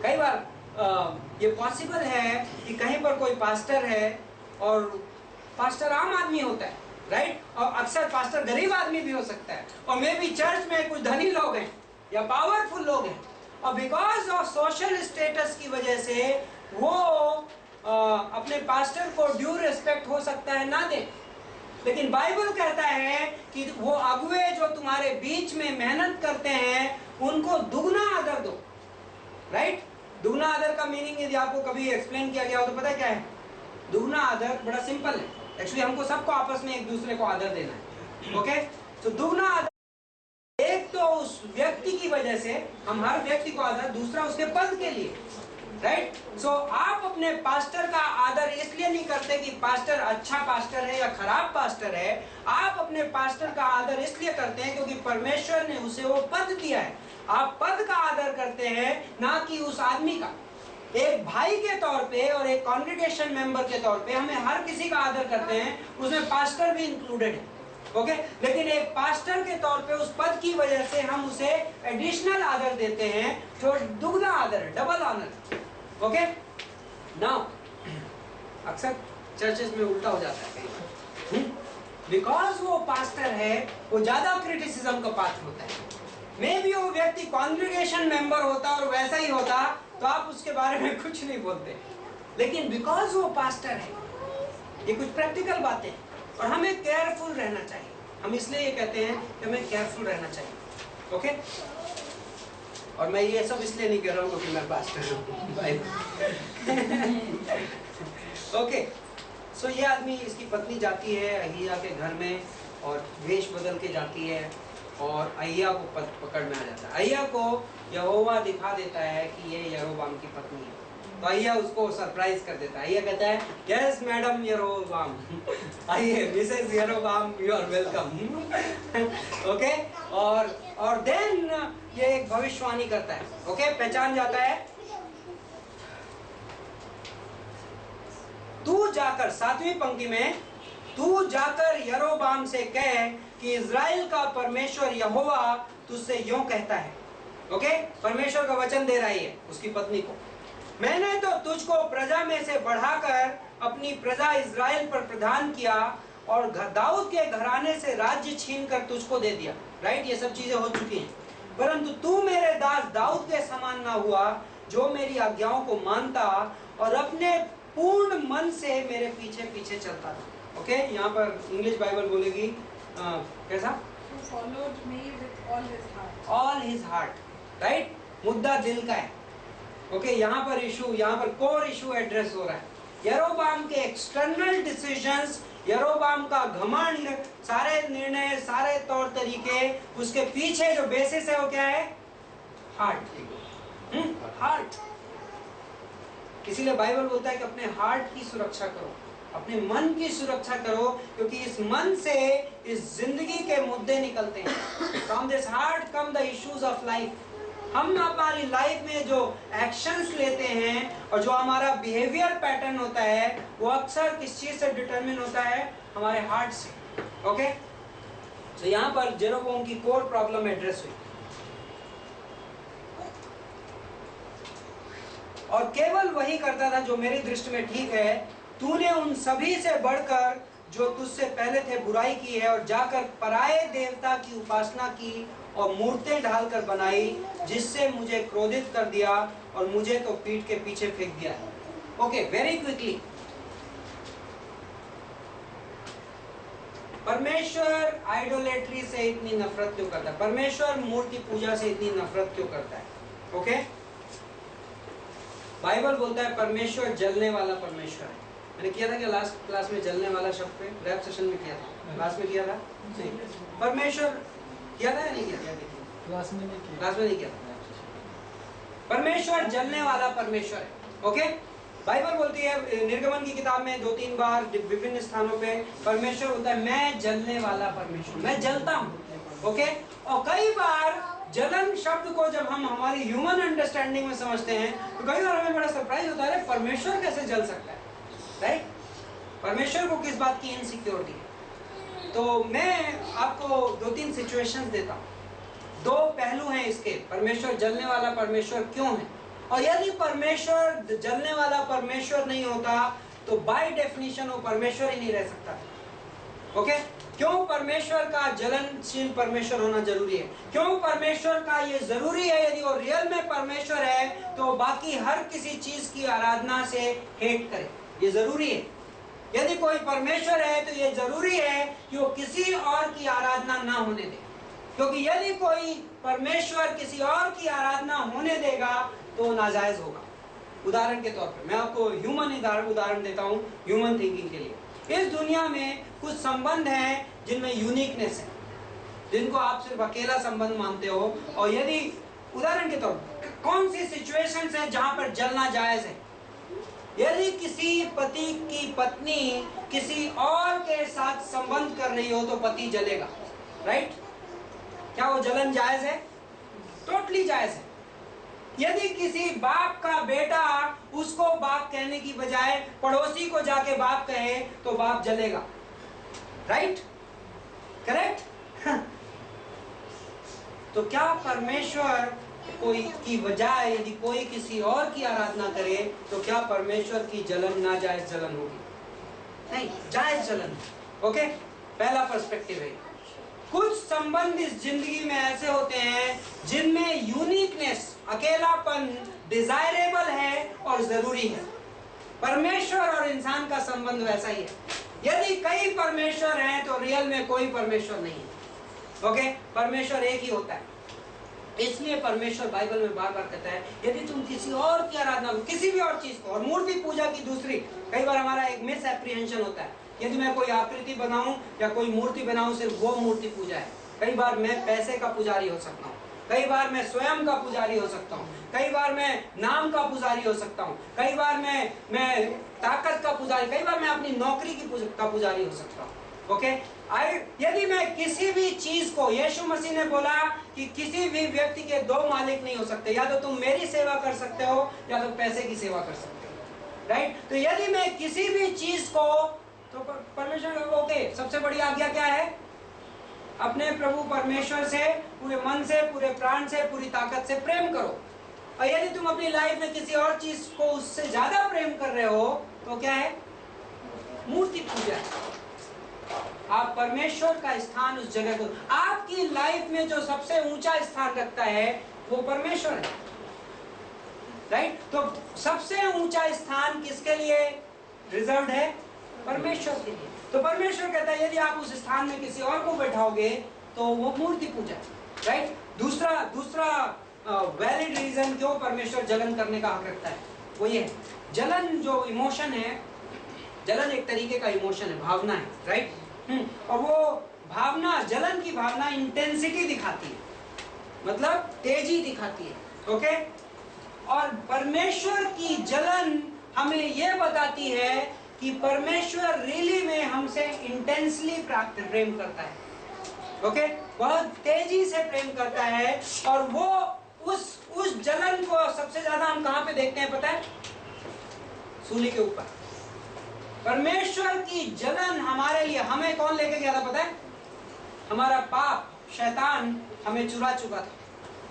कई बार ये पॉसिबल है कि कहीं पर कोई पास्टर है और पास्टर आम आदमी होता है, राइट? और अक्सर पास्टर गरीब आदमी भी हो सकता है, और मे बी चर्च में कुछ धनी लोग हैं या पावरफुल लोग हैं, और बिकॉज ऑफ सोशल स्टेटस की वजह से वो अपने पास्टर को ड्यू रिस्पेक्ट हो सकता है ना दे। लेकिन बाइबल कहता है कि वो अगुवे जो तुम्हारे बीच में मेहनत करते हैं उनको दुगना आदर दो, राइट? दुगना आदर का मीनिंग यदि आपको कभी एक्सप्लेन किया गया हो तो पता है क्या है? दुगना आदर बड़ा सिंपल है, एक्चुअली हमको सबको आपस में एक दूसरे को आदर देना है। ओके, तो दुगना आदर, एक तो उस व्यक्ति की वजह से हम हर व्यक्ति को आदर, दूसरा उसके पद के लिए, राइट? सो आप अपने पास्टर का आदर इसलिए नहीं करते कि पास्टर अच्छा पास्टर है या खराब पास्टर है। आप अपने पास्टर का आदर इसलिए करते हैं क्योंकि परमेश्वर ने उसे वो पद दिया है। आप पद का आदर करते हैं, ना कि उस आदमी का। एक भाई के तौर पे और एक कॉन्ग्रेगेशन मेंबर के तौर पे हमें हर किसी का आदर करते हैं, उसमें पास्टर भी इंक्लूडेड है। ओके, लेकिन एक पास्टर के तौर पे उस पद की वजह से हम उसे एडिशनल आदर देते हैं, जो दुगना आदर है, डबल ऑनर। ओके, नाउ अक्सर चर्चेस में उल्टा हो जाता है कई बार, बिकॉज वो पास्टर है वो ज्यादा क्रिटिसिज्म का पात्र होता है। मे भी वो व्यक्ति कॉन्ग्रेगेशन मेंबर होता और वैसा ही होता तो आप उसके बारे में कुछ नहीं बोलते, लेकिन बिकॉज वो पास्टर है, ये कुछ प्रैक्टिकल बातें, और हमें केयरफुल रहना चाहिए। हम इसलिए ये कहते हैं कि हमें केयरफुल रहना चाहिए। ओके, और मैं ये सब इसलिए नहीं कह रहा हूँ क्योंकि मैं पास्टर हूँ। ओके, सो ये आदमी, इसकी पत्नी जाती है अहिया के घर में और वेश बदल के जाती है और अहिया को पकड़ में आ जाता है। अहिया को यहोवा दिखा देता है कि ये यरोबाम की पत्नी है, तो अहिया उसको सरप्राइज कर देता है। अहिया कहता है, यस मैडम यरोबाम, आइए मिसेस यरोबाम, यू आर वेलकम। ओके, और देन ये एक भविष्यवाणी करता है। ओके, पहचान जाता है। तू जाकर, 7वीं पंक्ति में, तू जाकर यरोबाम से कह कि इज़राइल का परमेश्वर यहोवा तुझसे यूं कहता है। ओके, परमेश्वर का वचन दे रही है उसकी पत्नी को, मैंने तो तुझको प्रजा में से बढ़ाकर अपनी प्रजा इज़राइल पर प्रधान किया और दाऊद के घराने से राज्य छीनकर तुझको दे दिया। राइट, ये सब चीजें हो चुकी हैं, परंतु तू मेरे दास दाऊद के समान ना हुआ, जो मेरी आज्ञाओं को मानता और अपने पूर्ण मन से मेरे पीछे पीछे चलता था। ओके, यहाँ पर इंग्लिश बाइबल बोलेगी कैसा? Followed me with all his heart. All his heart, right? मुद्दा दिल का है। ओके, यहाँ पर इशू, यहाँ पर कोर इशू एड्रेस हो रहा है। यरोबाम के एक्सटर्नल डिसीजंस, यरोबाम का घमंड, सारे निर्णय, सारे तौर तरीके, उसके पीछे जो बेसिस है वो क्या है? हार्ट। हार्ट। इसीलिए बाइबल बोलता है कि अपने हार्ट की सुरक्षा करो, अपने मन की सुरक्षा करो, क्योंकि इस मन से इस जिंदगी के मुद्दे निकलते हैं। From this heart come the issues of life. हम हमारी लाइफ में जो एक्शंस लेते हैं और जो हमारा बिहेवियर पैटर्न होता है वो अक्सर किस चीज से डिटरमिन होता है? हमारे हार्ट से। ओके, तो यहाँ पर जेरोबोम की कोर प्रॉब्लम एड्रेस हुई, और केवल वही करता था जो मेरी दृष्टि में ठीक है। तूने उन सभी से बढ़कर जो तुझसे पहले थे बुराई की है, और जाकर पराये देवता की उपासना की और मूर्तें ढालकर बनाई, जिससे मुझे क्रोधित कर दिया और मुझे तो पीठ के पीछे फेंक दिया। ओके, वेरी क्विकली, परमेश्वर आइडोलेट्री से इतनी नफरत क्यों करता है? परमेश्वर मूर्ति पूजा से इतनी नफरत क्यों करता है? ओके, बाइबल बोलता है परमेश्वर जलने वाला परमेश्वर है। मैंने किया था कि लास्ट क्लास में जलने वाला शब्द पे रैप सेशन में किया था, क्लास में किया था नहीं? परमेश्वर किया था या नहीं किया? क्लास में नहीं किया, क्लास में नहीं किया था। परमेश्वर जलने वाला परमेश्वर है। ओके, बाइबल बोलती है निर्गमन की किताब में 2-3 बार विभिन्न स्थानों पे परमेश्वर होता है मैं जलने वाला परमेश्वर, मैं जलता हूँ। ओके, और कई बार जलन शब्द को जब हम हमारी ह्यूमन अंडरस्टैंडिंग में समझते हैं तो कई बार हमें बड़ा सरप्राइज होता है, परमेश्वर कैसे जल सकता है? राइट? परमेश्वर को किस बात की इनसिक्योरिटी है? तो मैं आपको 2-3 सिचुएशंस देता हूँ। 2 पहलू हैं इसके, परमेश्वर जलने वाला परमेश्वर क्यों है, और यदि परमेश्वर जलने वाला परमेश्वर नहीं होता तो बाय डेफिनेशन वो परमेश्वर ही नहीं रह सकता। ओके, क्यों परमेश्वर का जलनशील परमेश्वर होना जरूरी है? क्यों परमेश्वर का ये जरूरी है? यदि वो रियल में परमेश्वर है तो बाकी हर किसी चीज की आराधना से हेट करे, ये जरूरी है। यदि कोई परमेश्वर है तो ये जरूरी है कि वो किसी और की आराधना ना होने दे, क्योंकि यदि कोई परमेश्वर किसी और की आराधना होने देगा तो नाजायज होगा। उदाहरण के तौर पर मैं आपको ह्यूमन उदाहरण देता हूँ, ह्यूमन थिंकिंग के लिए। इस दुनिया में कुछ संबंध हैं जिनमें यूनिकनेस है, जिनको आप सिर्फ अकेला संबंध मानते हो, और यदि उदाहरण के तौर पर कौन सी सिचुएशंस है जहां पर जलना जायज है? यदि किसी पति की पत्नी किसी और के साथ संबंध कर रही हो तो पति जलेगा, राइट? क्या वो जलन जायज है? टोटली जायज है। यदि किसी बाप का बेटा उसको बाप कहने की बजाय पड़ोसी को जाके बाप कहे तो बाप जलेगा, राइट? करेक्ट? तो क्या परमेश्वर कोई की बजाय यदि कोई किसी और की आराधना करे तो क्या परमेश्वर की जलन नाजायज जलन होगी? नहीं, जायज जलन। ओके, पहला पर्सपेक्टिव है। कुछ संबंध इस जिंदगी में ऐसे होते हैं जिनमें यूनिकनेस, अकेलापन डिजायरेबल है और जरूरी है। परमेश्वर और इंसान का संबंध वैसा ही है। यदि कई परमेश्वर हैं तो रियल में कोई परमेश्वर नहीं है। ओके, परमेश्वर एक ही होता है। इसलिए परमेश्वर बाइबल में बार बार कहता है यदि तुम किसी और की आराधना करो, किसी भी और चीज को, और मूर्ति पूजा की दूसरी, कई बार हमारा एक मिस एप्रीहेंशन होता है, यदि मैं कोई आकृति बनाऊं या कोई मूर्ति बनाऊं सिर्फ वो मूर्ति पूजा है। कई बार मैं पैसे का पुजारी हो सकता हूँ, कई बार मैं स्वयं का पुजारी हो सकता हूँ, कई बार मैं नाम का पुजारी हो सकता हूँ, कई बार मैं ताकत का पुजारी, कई बार मैं अपनी नौकरी का पुजारी हो सकता हूँ। ओके, यदि मैं किसी भी चीज को, यीशु मसीह ने बोला कि किसी भी व्यक्ति के 2 मालिक नहीं हो सकते, या तो तुम मेरी सेवा कर सकते हो या तो पैसे की सेवा कर सकते हो, राइट? तो यदि मैं किसी भी चीज को, तो परमेश्वर, ओके, सबसे बड़ी आज्ञा क्या है? अपने प्रभु परमेश्वर से पूरे मन से, पूरे प्राण से, पूरी ताकत से प्रेम करो। और यदि तुम अपनी लाइफ में किसी और चीज को उससे ज्यादा प्रेम कर रहे हो तो क्या है? मूर्ति पूजा है। आप परमेश्वर का स्थान उस जगह को, आपकी लाइफ में जो सबसे ऊंचा स्थान रखता है वो परमेश्वर है। राइट। तो सबसे ऊंचा स्थान किसके लिए रिजर्व्ड है? परमेश्वर के लिए। तो परमेश्वर कहता है यदि आप उस स्थान में किसी और को बैठाओगे तो वो मूर्ति पूजा, राइट। दूसरा वैलिड रीजन क्यों परमेश्वर जलन करने का हक रखता है वो ये है, जलन जो इमोशन है, जलन एक तरीके का इमोशन है, भावना है, राइट। और वो भावना, जलन की भावना इंटेंसिटी दिखाती है, मतलब तेजी दिखाती है, ओके। और परमेश्वर की जलन हमें यह बताती है कि परमेश्वर रियली में हमसे इंटेंसली प्रेम करता है, ओके। बहुत तेजी से प्रेम करता है। और वो उस जलन को सबसे ज्यादा हम कहां पे देखते हैं पता है? सूली के ऊपर। परमेश्वर की जलन हमारे लिए, हमें कौन लेके गया था पता है? हमारा पाप, शैतान हमें चुरा चुका था।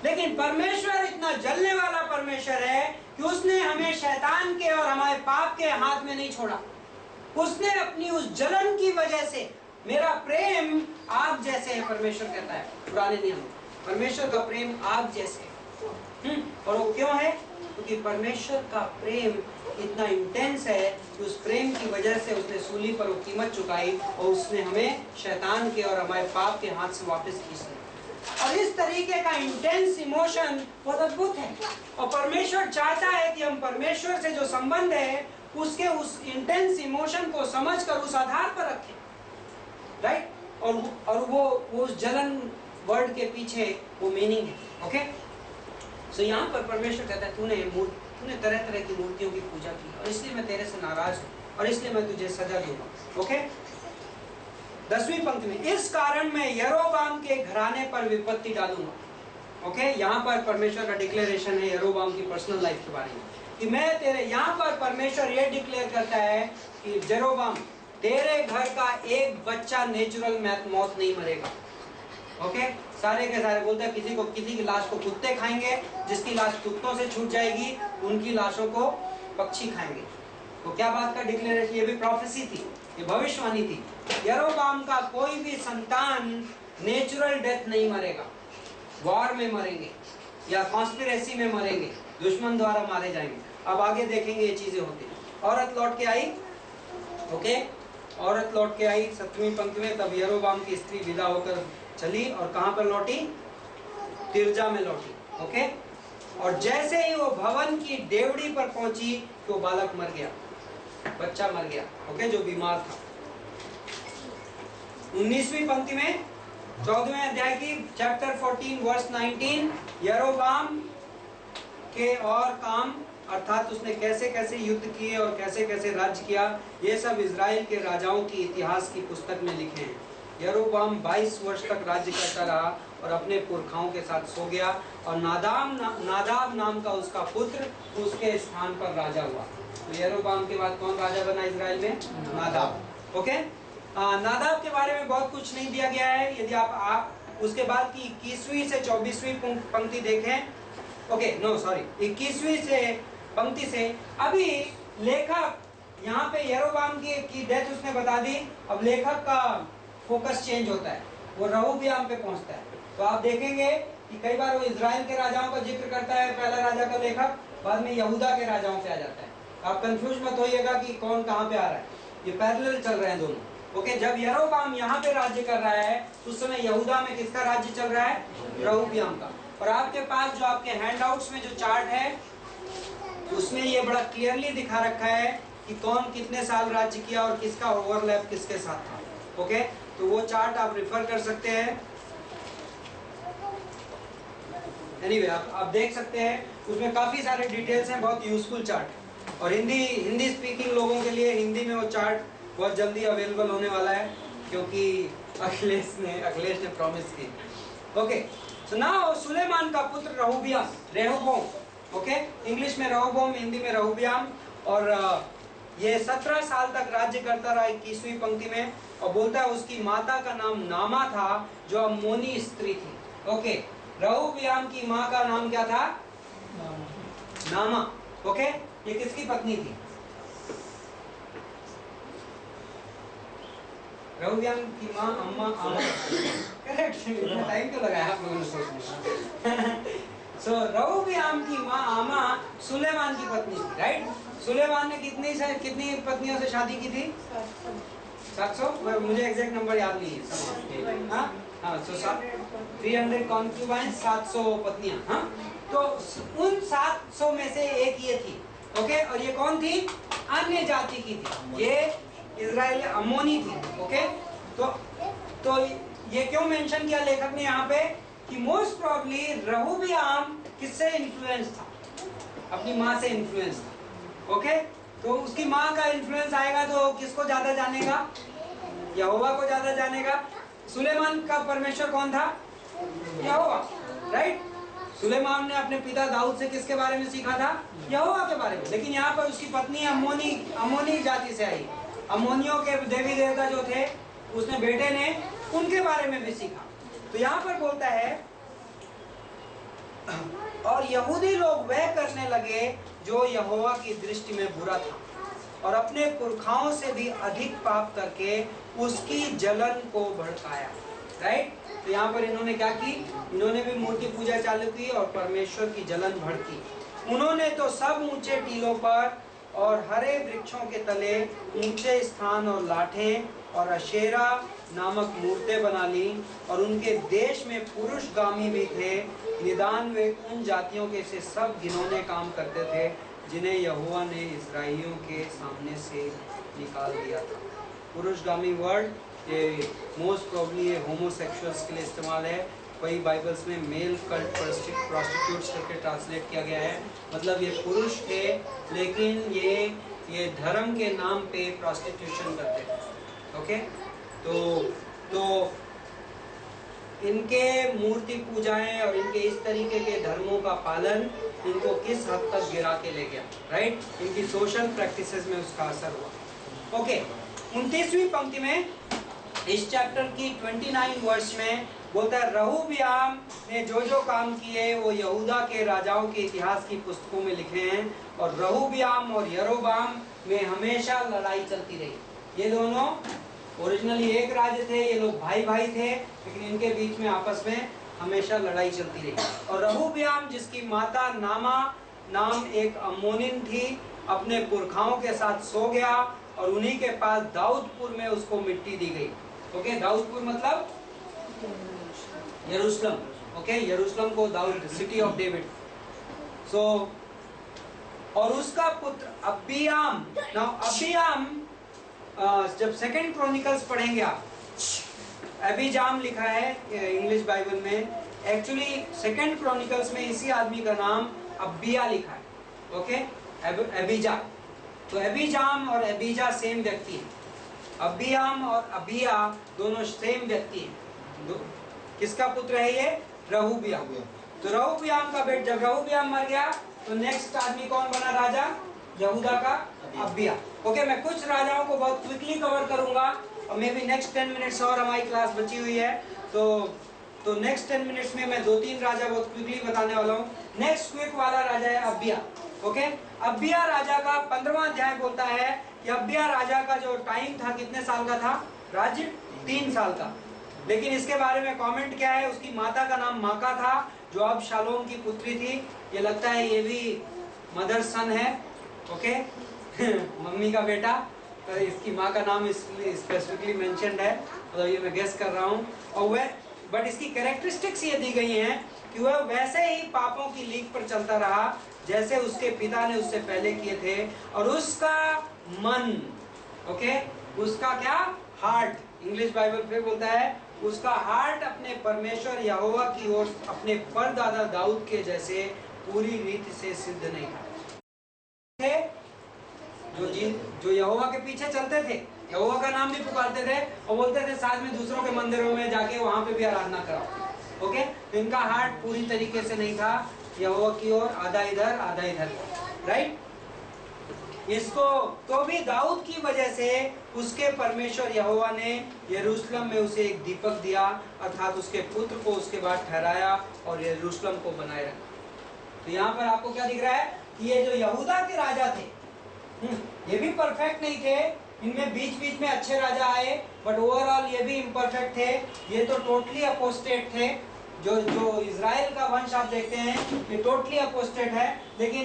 लेकिन परमेश्वर इतना जलने वाला परमेश्वर है कि उसने हमें शैतान के और हमारे पाप के हाथ में नहीं छोड़ा। उसने अपनी उस जलन की वजह से, मेरा प्रेम आग जैसे है, परमेश्वर कहता है पुराने नियम में, परमेश्वर का प्रेम आग जैसे है। और वो क्यों है? क्योंकि परमेश्वर का प्रेम इतना इंटेंस है कि उस प्रेम की वजह से उसने सूली पर वो कीमत चुकाई और उसने हमें शैतान के और हमारे पाप के हाथ से वापस खींच लिया। और इस तरीके का इंटेंस इमोशन बहुत अद्भुत है। और परमेश्वर चाहता है कि हम परमेश्वर से जो संबंध है उसके उस इंटेंस इमोशन को समझकर उस आधार पर रखें, राइट। और वो उस जलन वर्ड के पीछे वो मीनिंग है, ओके। सो यहाँ पर परमेश्वर कहता है तूने तरह तरह की मूर्तियों की पूजा की और इसलिए मैं तेरे से नाराज हूँ और इसलिए मैं तुझे सजा दूंगा, ओके। 10वीं पंक्ति में, इस कारण मैं यरोबाम के घराने पर विपत्ति डालूंगा, ओके। यहाँ पर परमेश्वर का डिक्लेरेशन है यरोबाम की पर्सनल लाइफ के बारे में कि मैं तेरे, यहाँ पर परमेश्वर ये डिक्लेयर करता है कि यरोबाम तेरे घर का एक बच्चा नेचुरल मौत नहीं मरेगा, ओके। सारे के सारे बोलते हैं किसी की लाश को कुत्ते खाएंगे, जिसकी लाश कुत्तों से छूट जाएगी उनकी लाशों को पक्षी खाएंगे। तो क्या बात का डिक्लेरेशन, ये भी प्रोफेसी थी, ये भविष्यवाणी थी। यरोबाम का कोई भी संतान नेचुरल डेथ नहीं मरेगा, वॉर में मरेंगे या कॉन्स्पिरेसी में मरेंगे, दुश्मन द्वारा मारे जाएंगे। अब आगे देखेंगे ये चीजें होती। औरत लौट के आई, ओके, औरत लौट के आई 7वीं पंक्ति में, तब यरोबाम की स्त्री विदा होकर चली और कहां पर लौटी? तिर्जा में लौटी, ओके। और जैसे ही वो भवन की डेवड़ी पर पहुंची तो बालक मर गया, बच्चा मर गया, ओके, जो बीमार था। 19वीं पंक्ति में 14वें अध्याय की चैप्टर 14 वर्स 19, यरोबाम के और काम, अर्थात उसने कैसे कैसे युद्ध किए और कैसे कैसे राज्य किया, ये सब इजराइल के राजाओं की इतिहास की पुस्तक में लिखे हैं। यरोबाम 22 वर्ष तक राज्य करता रहा और अपने पुरखाओं के साथ सो गया और नादाब नाम का उसका पुत्र उसके स्थान पर राजा हुआ। तो यरोबाम के बाद कौन राजा बना इजराइल में? नादाब, ओके। नादाब के बारे में बहुत कुछ नहीं दिया गया है। यदि आप उसके बाद की 21वीं से 24वीं पंक्ति देखें, ओके, नो सॉरी, 21वीं से पंक्ति से, अभी लेखक यहाँ पे यरोबाम की डेथ उसने बता दी। अब लेखक का फोकस चेंज होता है, वो रहोबियाम पे पहुंचता है। तो आप देखेंगे कि कई बार वो इजराइल के राजाओं का जिक्र करता है, पहला राजा का लेखक, बाद में यहूदा के राजाओं पे आ जाता है। आप कंफ्यूज मत होइएगा कि कौन कहाँ पे आ रहा है, ये पैरेलल चल रहे हैं दोनों, ओके। जब यरोबाम यहाँ पे राज्य कर रहा है उस समय यहूदा में किसका राज्य चल रहा है? रहोबियाम का। और आपके पास जो आपके हैंडआउट्स में जो चार्ट है उसमें ये बड़ा क्लियरली दिखा रखा है कि कौन कितने साल राज्य किया और किसका ओवरलैप किसके साथ था, ओके। तो वो चार्ट आप रेफर कर सकते हैं। एनीवे आप देख सकते हैं, उसमें काफी सारे डिटेल्स हैं, बहुत यूजफुल चार्ट। और हिंदी स्पीकिंग लोगों के लिए हिंदी में वो चार्ट बहुत जल्दी अवेलेबल होने वाला है, क्योंकि अखिलेश ने प्रॉमिस की, ओके। सो नाउ सुलेमान का पुत्र रेहोबोम, ओके, इंग्लिश में रेहोबोम, हिंदी में रहोबियाम। और ये 17 साल तक राज्य करता रहा 21वीं पंक्ति में। और बोलता है उसकी माता का नाम नामा था जो अम्मोनी स्त्री थी, ओके। रहोबियाम की माँ का नाम क्या था? नामा, ओके। ये किसकी पत्नी थी? रहोबियाम की माँ अम्मा करेक्ट। टाइम क्यों लगाया आप लोगों ने सोचने? सो रहोबियाम की माँ आमा सुलेमान की पत्नी थी, राइट? सुलेमान ने कितनी पत्नियों से शादी की थी? 700, मुझे एग्जैक्ट नंबर याद नहीं है। हाँ हाँ, सो 300 कॉन्क्यूबाइन, 700 पत्नियां। हाँ, तो उन 700 में से एक ये थी, ओके? और ये कौन थी? अन्य जाति की थी, ये इजराइल अमोनी थी, ओके? तो ये क्यों मेंशन किया लेखक ने यहाँ पे कि मोस्ट प्रोबेबली रहोबियाम किससे इन्फ्लुएंस था? अपनी माँ से इन्फ्लुएंस था, ओके? तो उसकी माँ का इन्फ्लुएंस आएगा तो किसको ज्यादा जानेगा? यहोवा को ज्यादा जानेगा। सुलेमान का परमेश्वर कौन था? यहोवा, राइट? सुलेमान ने अपने पिता दाऊद से किसके बारे में सीखा था? यहोवा के बारे में। लेकिन यहाँ पर उसकी पत्नी अमोनी जाति से आई। अमोनियों के देवी देवता जो थे, उसने बेटे ने उनके बारे में भी सीखा। तो यहाँ पर बोलता है, और यहूदी लोग वह करने लगे जो यहोवा की दृष्टि में बुरा था, और अपने पुरखाओं से भी अधिक पाप करके उसकी जलन को भड़काया, राइट? तो यहाँ पर इन्होंने क्या की? इन्होंने भी मूर्ति पूजा चालू की और परमेश्वर की जलन भड़की। उन्होंने तो सब ऊंचे टीलों पर और हरे वृक्षों के तले ऊंचे स्थान और लाठें और अशेरा नामक मूर्तें बना ली, और उनके देश में पुरुषगामी भी थे। निदान वे उन जातियों के से सब घिनौने काम करते थे जिन्हें यहोवा ने इजराइलियों के सामने से निकाल दिया था। पुरुषगामी वर्ड ये मोस्ट प्रोबेबली ये होमोसेक्सुअल्स के लिए इस्तेमाल है। कई बाइबल्स में मेल कल्ट प्रोस्टिट्यूट्स करके ट्रांसलेट किया गया है। मतलब ये पुरुष थे, लेकिन ये धर्म के नाम पे प्रोस्टिट्यूशन करते थे, ओके? तो इनके मूर्ति पूजाएं और इनके इस तरीके के धर्मों का पालन इनको किस हद तक गिरा के ले गया, राइट? इनकी सोशल प्रैक्टिसेस में उसका असर हुआ, ओके? 29वीं पंक्ति में इस चैप्टर की 29 वर्ष में बोलता है, रहोबियाम ने जो काम किए वो यहूदा के राजाओं के इतिहास की पुस्तकों में लिखे हैं, और रहोबियाम और यरोबाम में हमेशा लड़ाई चलती रही। ये दोनों ओरिजिनली एक राज्य थे, ये लोग भाई भाई थे, लेकिन इनके बीच में आपस में हमेशा लड़ाई चलती रही। और रहोबियाम, जिसकी माता नामा नाम एक अम्मोनिन थी, अपने पुरखाओं के साथ सो गया, और उन्हीं के पास दाऊदपुर में उसको मिट्टी दी गई, ओके? दाऊदपुर मतलब यरूशलेम, ओके? यरूशलेम को दाऊद, सिटी ऑफ डेविड। सो और उसका पुत्र अबियाम, नाउ अबियाम जब सेकंड क्रॉनिकल्स पढ़ेंगे आप, अबीजाम लिखा है इंग्लिश बाइबल में, एक्चुअली सेकंड क्रॉनिकल्स में इसी आदमी का नाम अबिया लिखा है, ओके? अबीजा। तो अबीजाम और अबीजा सेम व्यक्ति हैं। अबियाम और अबिया दोनों सेम व्यक्ति हैं। किसका पुत्र है ये? रहोबियाम। तो रहोबियाम का बेटा, जब रहोबियाम मर गया तो नेक्स्ट आदमी कौन बना राजा? यहूदा का अबिया, ओके? मैं कुछ राजाओं को बहुत क्विकली कवर करूंगा, और मे बी नेक्स्ट 10 मिनट्स और हमारी क्लास बची हुई है, तो नेक्स्ट 10 मिनट्स में मैं 2-3 राजा बहुत क्विकली बताने वाला हूँ। नेक्स्ट क्विक वाला राजा है अबिया, ओके? अबिया राजा का 15वां अध्याय बोलता है कि अबिया राजा का जो टाइम था, कितने साल का था राज्य? 3 साल का। लेकिन इसके बारे में कमेंट क्या है? उसकी माता का नाम माका था, जो अब शालोम की पुत्री थी। ये लगता है ये भी मदर सन है, ओके? मम्मी का बेटा। तो इसकी माँ का नाम स्पेसिफिकली मेंशन्ड है, मतलब ये मैं गेस कर रहा हूँ। और वह बट इसकी कैरेक्टरिस्टिक्स ये दी गई हैं कि वह वैसे ही पापों की लीक पर चलता रहा जैसे उसके पिता ने उससे पहले किए थे, और उसका मन, ओके? उसका क्या? हार्ट, इंग्लिश बाइबल फिर बोलता है, उसका हार्ट अपने परमेश्वर यहोवा की ओर अपने परदादा दाऊद के जैसे पूरी रीति से सिद्ध नहीं था। जो यहोवा के पीछे चलते थे, यहोवा का नाम भी पुकारते थे, और बोलते थे साथ में दूसरों के मंदिरों में जाके वहां पे भी आराधना कराओ, ओके? तो इनका हार्ट पूरी तरीके से नहीं था यहोवा की ओर, आधा इधर आधा इधर, राइट? इसको तो भी दाऊद की वजह से उसके परमेश्वर यहोवा ने यरूशलेम में उसे एक दीपक दिया, अर्थात उसके पुत्र को उसके बाद ठहराया और यरूशलेम को बनाए रखा। तो यहाँ पर आपको क्या दिख रहा है कि ये जो यहूदा के राजा थे, ये भी परफेक्ट नहीं थे, इनमें बीच बीच में अच्छे राजा आए, बट ओवरऑल ये भी इम्परफेक्ट थे। ये तो टोटली अपोस्टेट थे, जो इजराइल का वंश आप देखते हैं ये टोटली अपोस्टेट है, लेकिन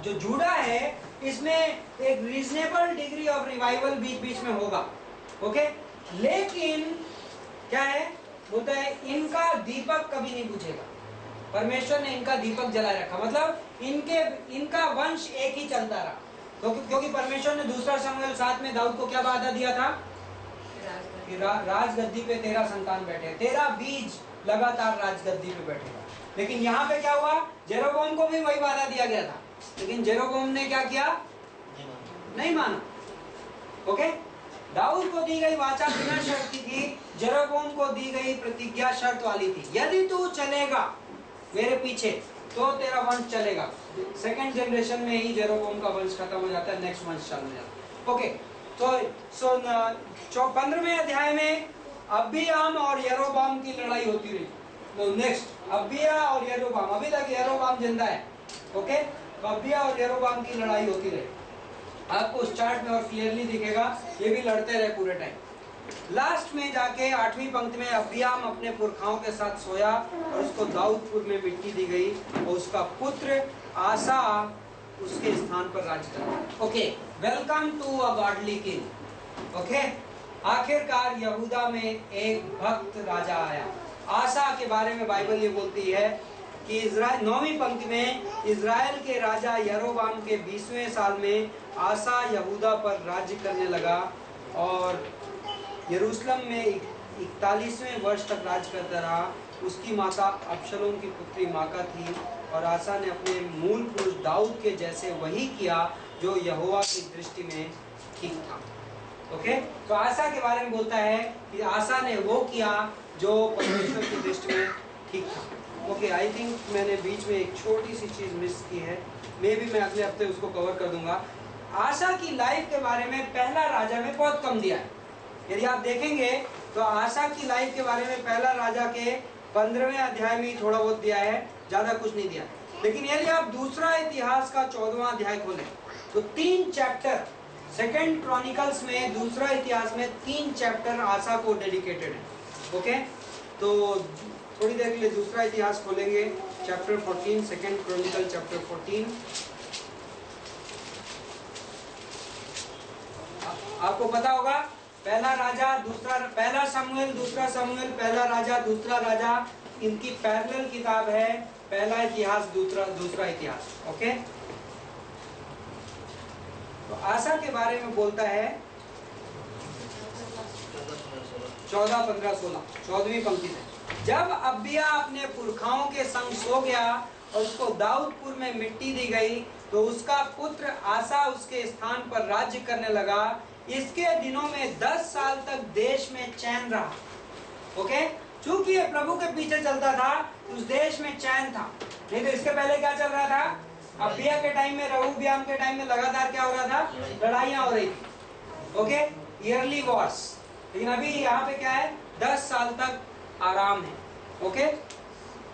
जो जूडा है इसमें एक रीजनेबल डिग्री ऑफ रिवाइवल बीच बीच में होगा। ओके, लेकिन क्या है बोलता है इनका दीपक कभी नहीं बुझेगा। परमेश्वर ने इनका दीपक जलाए रखा, मतलब इनका वंश एक ही चलता रहा। क्योंकि परमेश्वर ने दूसरा शमूएल 7 में दाऊद को क्या वादा दिया था कि राजगद्दी पे तेरा संतान बैठे, तेरा बीज लगातार राजगद्दी पे बैठेगा। लेकिन यहाँ पे क्या हुआ, जेरोबोम को भी वही वादा दिया गया था, लेकिन जेरोबोम ने क्या किया, नहीं माना। ओके, दाऊद को दी गई वाचा बिना शर्त की थी, जेरोबोम को दी गई प्रतिज्ञा शर्त वाली थी। यदि तू चलेगा मेरे पीछे तो तेरा वंश चलेगा। सेकंड जनरेशन में ही जेरोबोम का वंश खत्म हो जाता है, नेक्स्ट वंश चालू हो जाता है। ओके, तो 15वें अध्याय में अबियाम और यरोबाम की लड़ाई होती रही। तो नेक्स्ट अबिया और यरोबाम, अभी तक यरोबाम जिंदा है। ओके, तो अबिया और यरोबाम की लड़ाई होती रही। आपको उस चार्ट में और क्लियरली दिखेगा, ये भी लड़ते रहे पूरे टाइम। लास्ट में जाके 8वीं पंक्ति में अबियाम अपने पुरखाओं के साथ सोया और उसको दाऊदपुर में मिट्टी दी गई और उसका पुत्र आसा उसके स्थान पर राज करा। Okay, welcome to a godly king. Okay, आखिरकार यहूदा में एक भक्त राजा आया। आसा के बारे में बाइबल ये बोलती है कि इजराइल 9वीं पंक्ति में इजराइल के राजा यरोबाम के 20वें साल में आसा यहूदा पर राज्य करने लगा और यरूशलेम में 41वें वर्ष तक राज करता रहा। उसकी माता अबशलोम की पुत्री माका थी और आसा ने अपने मूल पुरुष दाऊद के जैसे वही किया जो यहोवा की दृष्टि में ठीक था। ओके, तो आसा के बारे में बोलता है कि आसा ने वो किया जो परमेश्वर की दृष्टि में ठीक था। ओके, आई थिंक मैंने बीच में एक छोटी सी चीज मिस की है, मे भी मैं अगले हफ्ते उसको कवर कर दूंगा। आसा की लाइफ के बारे में पहला राजा में बहुत कम दिया है। यदि आप देखेंगे तो आसा की लाइफ के बारे में पहला राजा के 15वें अध्याय में थोड़ा बहुत दिया है, ज्यादा कुछ नहीं दिया। लेकिन यदि आप दूसरा इतिहास का 14वां अध्याय खोलें तो 3 चैप्टर, सेकंड क्रॉनिकल्स में, दूसरा इतिहास में 3 चैप्टर आसा को डेडिकेटेड है। ओके, तो थोड़ी देर के लिए दूसरा इतिहास खोलेंगे, चैप्टर 14, सेकंड क्रॉनिकल चैप्टर 14। आपको पता होगा पहला राजा, पहला शमूएल, दूसरा शमूएल, पहला राजा, दूसरा राजा, इनकी पैरेलल किताब है, पहला इतिहास, दूसरा इतिहास। ओके, तो आसा के बारे में बोलता है 14, 15, 16, 14वीं पंक्ति से। जब अबिया अपने पुरखाओं के संग सो गया और उसको दाऊदपुर में मिट्टी दी गई तो उसका पुत्र आसा उसके स्थान पर राज्य करने लगा। इसके दिनों में 10 साल तक देश में चैन रहा। ओके, चूंकि ये प्रभु के पीछे चलता था उस देश में चैन था। नहीं तो इसके पहले क्या चल रहा था, अबिया के टाइम में, रहोबियाम के टाइम में लगातार क्या हो रहा था, लड़ाइयां हो रही थी। Okay, yearly Wars. लेकिन अभी यहाँ पे क्या है, 10 साल तक आराम है। ओके,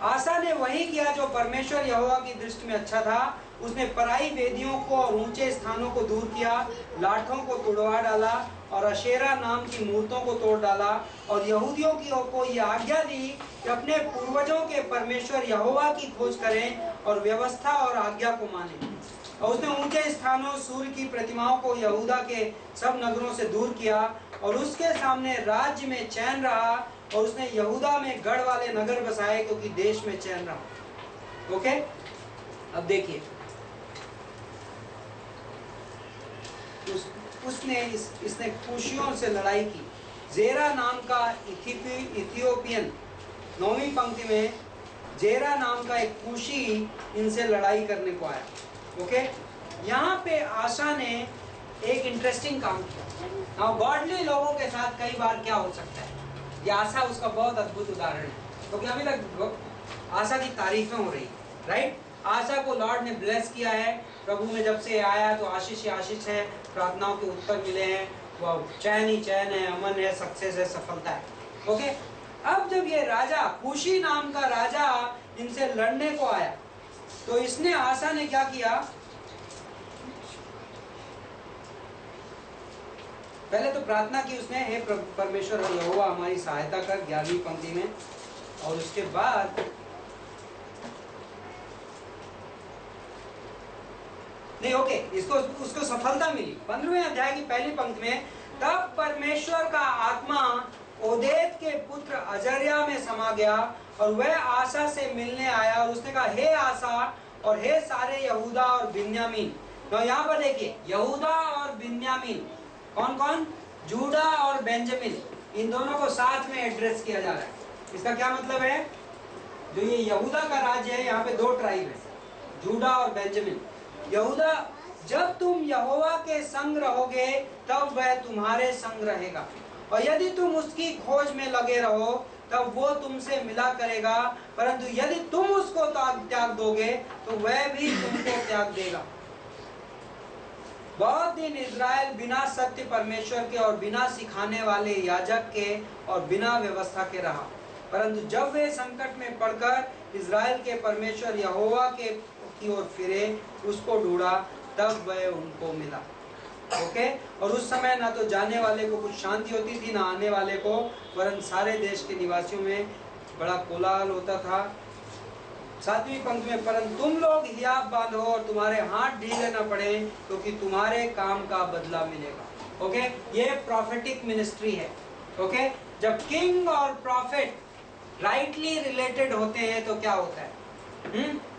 आसा ने वही किया जो परमेश्वर यहोवा की दृष्टि में अच्छा था। उसने पराई वेदियों को और ऊंचे स्थानों को दूर किया, लाठों को तोड़वा डाला और अशेरा नाम की मूर्तों को तोड़ डाला और यहूदियों को यह आज्ञा दी कि अपने पूर्वजों के परमेश्वर यहोवा की खोज करें और व्यवस्था और आज्ञा को मानें। और उसने ऊंचे स्थानों, सूर्य की प्रतिमाओं को यहूदा के सब नगरों से दूर किया और उसके सामने राज्य में चैन रहा और उसने यहूदा में गढ़ वाले नगर बसाए क्योंकि देश में चैन रहा। ओके, अब देखिए इसने कूशियों से लड़ाई की। जेरा नाम का इथियोपियन, 9वीं पंक्ति में जेरा नाम का एक कूशी इनसे लड़ाई करने को आया। ओके, यहाँ पे आशा ने एक इंटरेस्टिंग काम किया। नाउ गॉडली लोगों के साथ कई बार क्या हो सकता है, ये आशा उसका बहुत अद्भुत उदाहरण है। क्योंकि अभी तक आशा की तारीफें हो रही, राइट। आशा को लॉर्ड ने ब्लेस किया है, प्रभु में जब से आया तो आशीष ही आशीष है, प्रार्थनाओं के उत्तर मिले हैं, वो चैन ही चैन है, अमन है, सक्सेस है, सफलता है। ओके, अब जब ये राजा, कूशी नाम का राजा इनसे लड़ने को आया तो इसने, आशा ने क्या किया, पहले तो प्रार्थना की उसने, हे परमेश्वर यहोवा हमारी सहायता कर, 11वीं पंक्ति में। और उसके बाद नहीं, ओके, इसको उसको सफलता मिली। 15वें अध्याय की पहली पंक्ति में, तब परमेश्वर का आत्मा ओदेद के पुत्र अजर्या में समा गया और वह आसा से मिलने आया और उसने कहा, हे आसा और हे सारे यहूदा और बिन्यामीन। तो यहाँ पर देखिए, यहूदा और बिन्यामीन कौन कौन? जूडा और बेंजामिन, इन दोनों को साथ में एड्रेस किया जा रहा है। इसका क्या मतलब है? जो ये यहूदा का राज्य है, यहाँ पे 2 ट्राइब है, जूडा और बेंजामिन। यहूदा, जब तुम यहोवा के संग रहोगे तब वह तुम्हारे संग रहेगा, और यदि तुम उसकी खोज में लगे रहो तब वो तुमसे मिला करेगा, परंतु यदि तुम उसको त्याग दोगे तो वह भी तुमको त्याग देगा। बहुत दिन इज़राइल बिना सत्य परमेश्वर के और बिना सिखाने वाले याजक के और बिना व्यवस्था के रहा, परंतु जब वे संकट में पड़कर इज़राइल के परमेश्वर यहोवा के की ओर फिरे, उसको ढूंढा, तब वह उनको मिला। ओके, और उस समय ना तो जाने वाले को कुछ शांति होती थी, ना आने वाले को, वरन सारे देश के निवासियों में बड़ा कोलाहल होता था। 7वीं पंक्ति में, परंतु तुम लोग हियाव बांधो और तुम्हारे हाथ ढीले न पड़े, क्योंकि तुम्हारे काम का बदला मिलेगा। ओके, ये प्रॉफिटिक मिनिस्ट्री है। ओके, जब किंग और प्रॉफिट राइटली रिलेटेड होते हैं तो क्या होता है?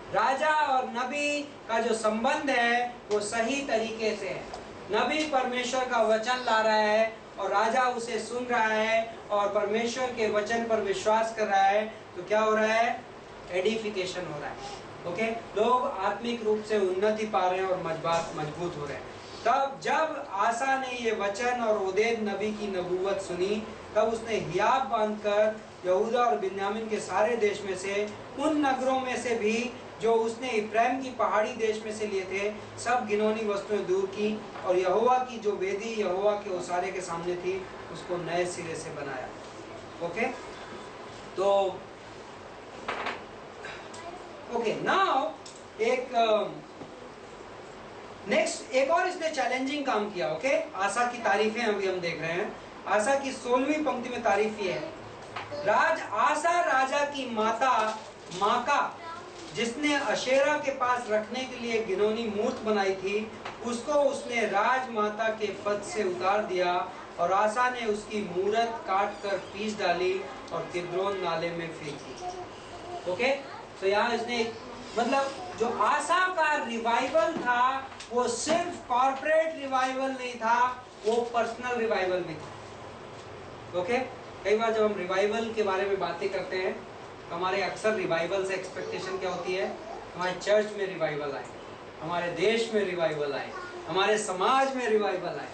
राजा और नबी का जो संबंध है वो सही तरीके से है। नबी परमेश्वर का वचन ला रहा है और राजा उसे सुन रहा है और परमेश्वर के वचन पर विश्वास कर रहा है, तो क्या हो रहा है? एडिफिकेशन हो रहा है। ओके, लोग आत्मिक रूप से उन्नति पा रहे हैं और मजबूत हो रहे हैं। तब जब आसा ने ये वचन और ओदेद नबी की नबूवत सुनी, तब उसने हियाव बांधकर यहूदा और बिन्यामीन के सारे देश में से, उन नगरों में से भी जो उसने इफ्राइम की पहाड़ी देश में से लिए थे, सब घिनौनी वस्तुएं दूर की और यहोवा की जो वेदी यहोवा के ओसारे के सामने थी, उसको नए सिरे से बनाया। ओके, तो ओके, नाउ एक नेक्स्ट एक और इसने चैलेंजिंग काम किया। ओके, आसा की तारीफें अभी हम देख रहे हैं। आसा की 16वीं पंक्ति में तारीफ ये है, आसा राजा की माता माका, जिसने अशेरा के पास रखने के लिए घिनौनी मूर्त बनाई थी, उसको उसने राजमाता के पद से उतार दिया और आसा ने उसकी मूर्त काट कर पीस डाली और किद्रोन नाले में फेंकी। ओके, तो यहाँ इसने मतलब जो आसा का रिवाइवल था वो सिर्फ कॉर्पोरेट रिवाइवल नहीं था, वो पर्सनल रिवाइवल भी था। ओके, कई बार जब हम रिवाइवल के बारे में बातें करते हैं तो हमारे अक्सर रिवाइवल से एक्सपेक्टेशन क्या होती है? हमारे चर्च में रिवाइवल आए, हमारे देश में रिवाइवल आए, हमारे समाज में रिवाइवल आए।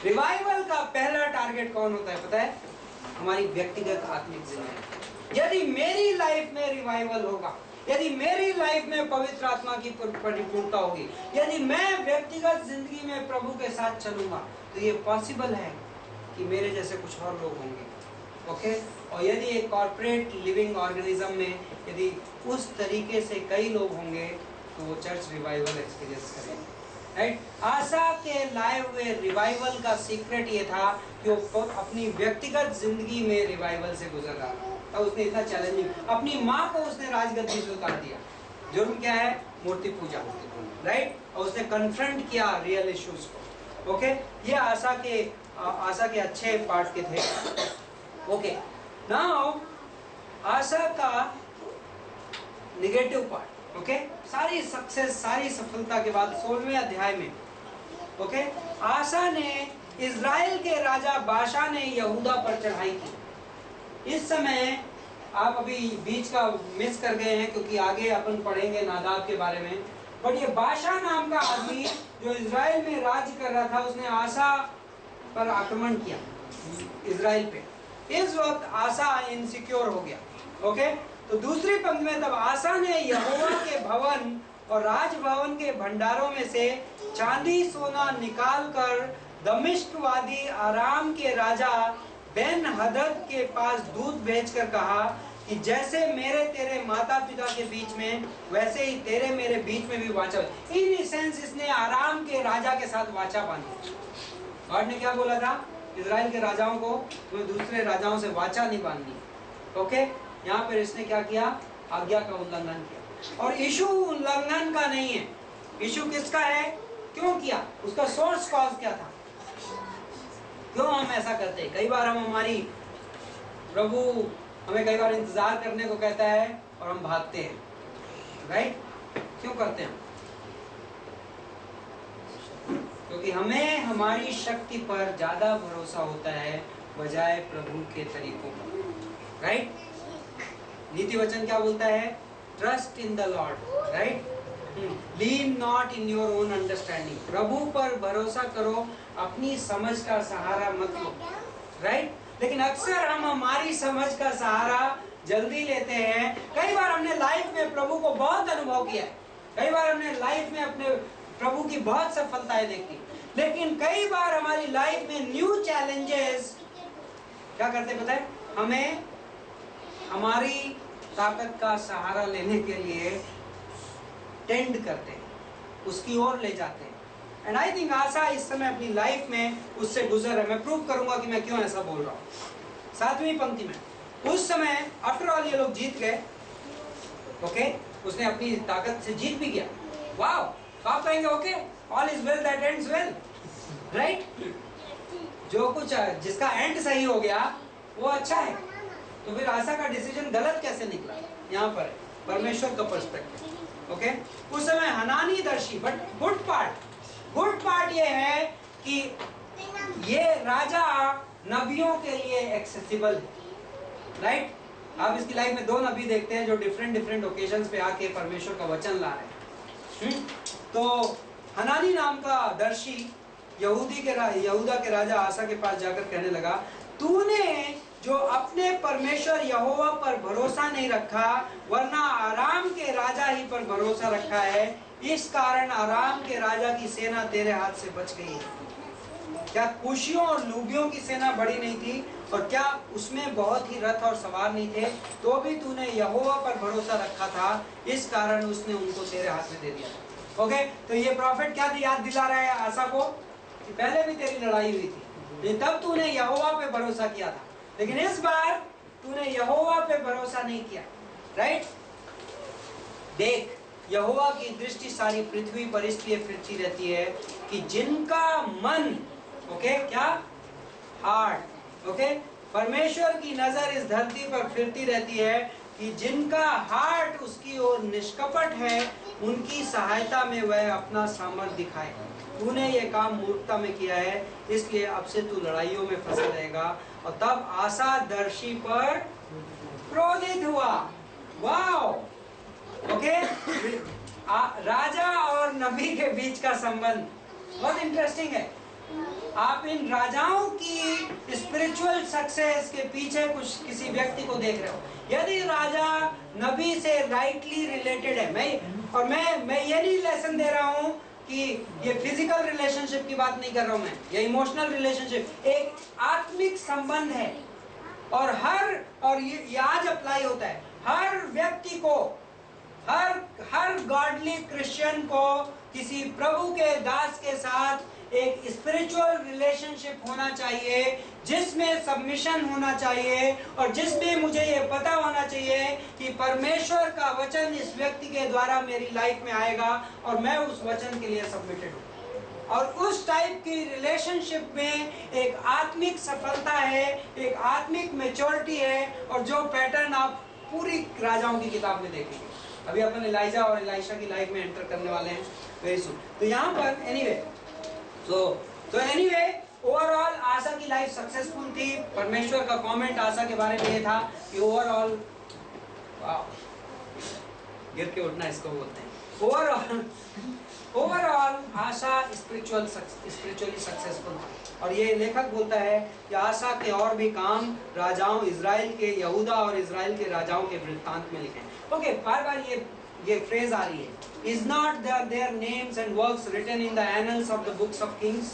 रिवाइवल का पहला टारगेट कौन होता है पता है? हमारी व्यक्तिगत आत्मिक जिंदगी। यदि मेरी लाइफ में रिवाइवल होगा, यदि मेरी लाइफ में पवित्र आत्मा की परिपूर्णता होगी, यदि मैं व्यक्तिगत जिंदगी में प्रभु के साथ चलूंगा, तो ये पॉसिबल है कि मेरे जैसे कुछ और लोग होंगे। ओके, और यदि एक कॉर्पोरेट लिविंग ऑर्गेनिज्म में यदि उस तरीके से कई लोग होंगे तो वो चर्च रिवाइवल एक्सपीरियंस करेंगे। राइट, आसा के लाए हुए रिवाइवल का सीक्रेट ये था कि वो अपनी व्यक्तिगत जिंदगी में रिवाइवल से गुजर रहा था। और उसने इतना चैलेंजिंग, अपनी माँ को उसने राजगद्दी से उतार दिया। जुर्म क्या है? मूर्ति पूजा। राइट, और उसने कन्फ्रंट किया रियल इश्यूज को। ओके, ये आसा के अच्छे पार्ट के थे। ओके, नाउ आशा का नेगेटिव पार्ट। ओके, सारी सक्सेस, सारी सफलता के बाद 16वें अध्याय में, ओके, आशा ने इज़राइल के राजा बाशा ने यहूदा पर चढ़ाई की। इस समय आप अभी बीच का मिस कर गए हैं क्योंकि आगे अपन पढ़ेंगे नादाब के बारे में, बट ये बाशा नाम का आदमी जो इज़राइल में राज्य कर रहा था, उसने आशा पर आक्रमण किया, इज़राइल पे। इस वक्त आसा इनसिक्योर हो गया। ओके, तो दूसरी पंक्ति में, तब आसा ने यहोवा के भवन और राजभवन के भंडारों में से चांदी सोना निकाल कर दमिश्क वादी आराम के राजा बेन हदद के पास दूत भेजकर कहा कि जैसे मेरे तेरे माता पिता के बीच में, वैसे ही तेरे मेरे बीच में भी वाचा। इन सेंस इसने आराम के राजा के साथ वाचा बांधी। गॉड ने क्या बोला था? इजराइल के राजाओं को, तुम्हें दूसरे राजाओं से वाचा नहीं बांधनी। ओके, यहाँ पर इसने क्या किया? आज्ञा का उल्लंघन किया। और इशू उल्लंघन का नहीं है, इशू किसका है? क्यों किया? उसका सोर्स कॉज क्या था? क्यों हम ऐसा करते हैं? कई बार हम हमारी प्रभु हमें कई बार इंतजार करने को कहता है और हम भागते हैं, राइट? क्यों करते हैं? क्योंकि हमें हमारी शक्ति पर ज्यादा भरोसा होता है बजाय प्रभु के तरीकों पर, राइट? नीति वचन क्या बोलता है? Trust in the Lord, right? Lean not in your own understanding. प्रभु पर भरोसा करो, अपनी समझ का सहारा मत लो, राइट? लेकिन अक्सर हम हमारी समझ का सहारा जल्दी लेते हैं। कई बार हमने लाइफ में प्रभु को बहुत अनुभव किया है, कई बार हमने लाइफ में अपने प्रभु की बहुत सफलताएं देखी, लेकिन कई बार हमारी लाइफ में न्यू चैलेंजेस क्या करते पता है? हमें हमारी ताकत का सहारा लेने के लिए टेंड करते हैं, उसकी ओर ले जाते हैं। एंड आई थिंक आशा इस समय अपनी लाइफ में उससे गुजर है। मैं प्रूव करूंगा कि मैं क्यों ऐसा बोल रहा हूँ। 7वीं पंक्ति में उस समय आफ्टर ऑल ये लोग जीत गए, ओके, उसने अपनी ताकत से जीत भी गया। वाओ, तो आप कहेंगे okay, all is well that ends well, right? जो कुछ जिसका एंड सही हो गया वो अच्छा है। तो फिर आशा का डिसीजन गलत कैसे निकला? यहाँ पर है परमेश्वर का पर्सपेक्टिव, ओके? उस समय हनानी दर्शी, बट गुड पार्ट ये है कि ये राजा नबियों के लिए एक्सेसिबल है, राइट? आप इसकी लाइफ में 2 नबी देखते हैं जो डिफरेंट ओकेजन्स पे आके परमेश्वर का वचन ला रहे हैं। तो हनानी नाम का दर्शी यहूदा के राजा आसा के पास जाकर कहने लगा, तूने जो अपने परमेश्वर यहोवा पर भरोसा नहीं रखा वरना आराम के राजा ही पर भरोसा रखा है, इस कारण आराम के राजा की सेना तेरे हाथ से बच गई है। क्या कुशियों और लूबियों की सेना बड़ी नहीं थी? और क्या उसमें बहुत ही रथ और सवार नहीं थे? तो भी तूने यहोवा पर भरोसा रखा था, इस कारण उसने उनको तेरे हाथ में दे दिया। ओके, तो ये प्रॉफिट क्या याद दिला रहा है आशा को कि पहले भी तेरी लड़ाई हुई थी, तब तूने यहोवा पे भरोसा किया था, लेकिन इस बार तूने यहोवा पे भरोसा नहीं किया, राइट? देख, यहोवा की दृष्टि सारी पृथ्वी पर इसलिए फिरती रहती है कि जिनका मन, ओके, क्या? Heart, okay? परमेश्वर की नजर इस धरती पर फिरती रहती है कि जिनका हार्ट उसकी ओर निष्कपट है, उनकी सहायता में वह अपना सामर्थ्य दिखाए। तूने ये काम मूर्खता में किया है, इसलिए अब से तू लड़ाइयों में फंसा रहेगा। और तब आशा दर्शी पर क्रोधित हुआ। Wow, okay? राजा और नबी के बीच का संबंध बहुत इंटरेस्टिंग है। आप इन राजाओं की स्पिरिचुअल सक्सेस के पीछे कुछ किसी व्यक्ति को देख रहे हो। यदि राजा नबी से राइटली रिलेटेड है, मैं ये नहीं लेसन दे रहा हूँ कि ये फिजिकल रिलेशनशिप की बात नहीं कर रहा हूँ मैं, ये इमोशनल रिलेशनशिप, एक आत्मिक संबंध है। और ये आज अप्लाई होता है हर व्यक्ति को, हर गॉडली क्रिश्चियन को किसी प्रभु के दास के साथ एक स्पिरिचुअल रिलेशनशिप होना चाहिए, जिसमें सबमिशन होना चाहिए और जिसमें मुझे ये पता होना चाहिए कि परमेश्वर का वचन इस व्यक्ति के द्वारा मेरी लाइफ में आएगा और मैं उस वचन के लिए सबमिटेड हूँ। और उस टाइप की रिलेशनशिप में एक आत्मिक सफलता है, एक आत्मिक मैच्योरिटी है, और जो पैटर्न आप पूरी राजाओं की किताब में देखेंगे। अभी अपन एलाइजा और एलाइशा की लाइफ में एंटर करने वाले हैं वेरी सून। तो यहाँ पर एनीवे ओवरऑल आशा की लाइफ सक्सेसफुल थी। परमेश्वर का कमेंट आशा के बारे में ये था कि ओवरऑल, गिर के उठना इसको बोलते हैं, ओवरऑल आशा स्पिरिचुअली सक्सेसफुल थी। और ये लेखक बोलता है कि आशा के और भी काम राजाओं इजराइल के, यहूदा और इजराइल के राजाओं के वृत्तांत में लिखे हैं। ओके, बार-बार ये फ्रेज आ रही है, is not their names and works written in the annals of the books of kings,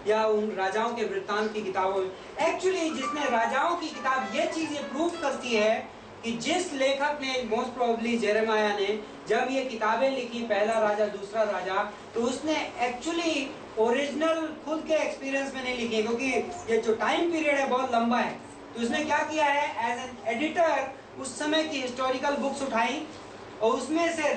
या उन राजाओं के वृत्तांत की किताबों में। एक्चुअली जिसने राजाओं की किताब ये चीज ये प्रूव करती है कि जिस लेखक ने, मोस्ट प्रोबेबली जेरेमाया ने, जब ये किताबें लिखी, पहला राजा दूसरा राजा, तो उसने एक्चुअली ओरिजिनल खुद के एक्सपीरियंस में नहीं लिखी, क्योंकि ये जो टाइम पीरियड है बहुत लंबा है। तो उसने क्या किया है, एज एन एडिटर उस समय की हिस्टोरिकल बुक्स उठाई और उसमें से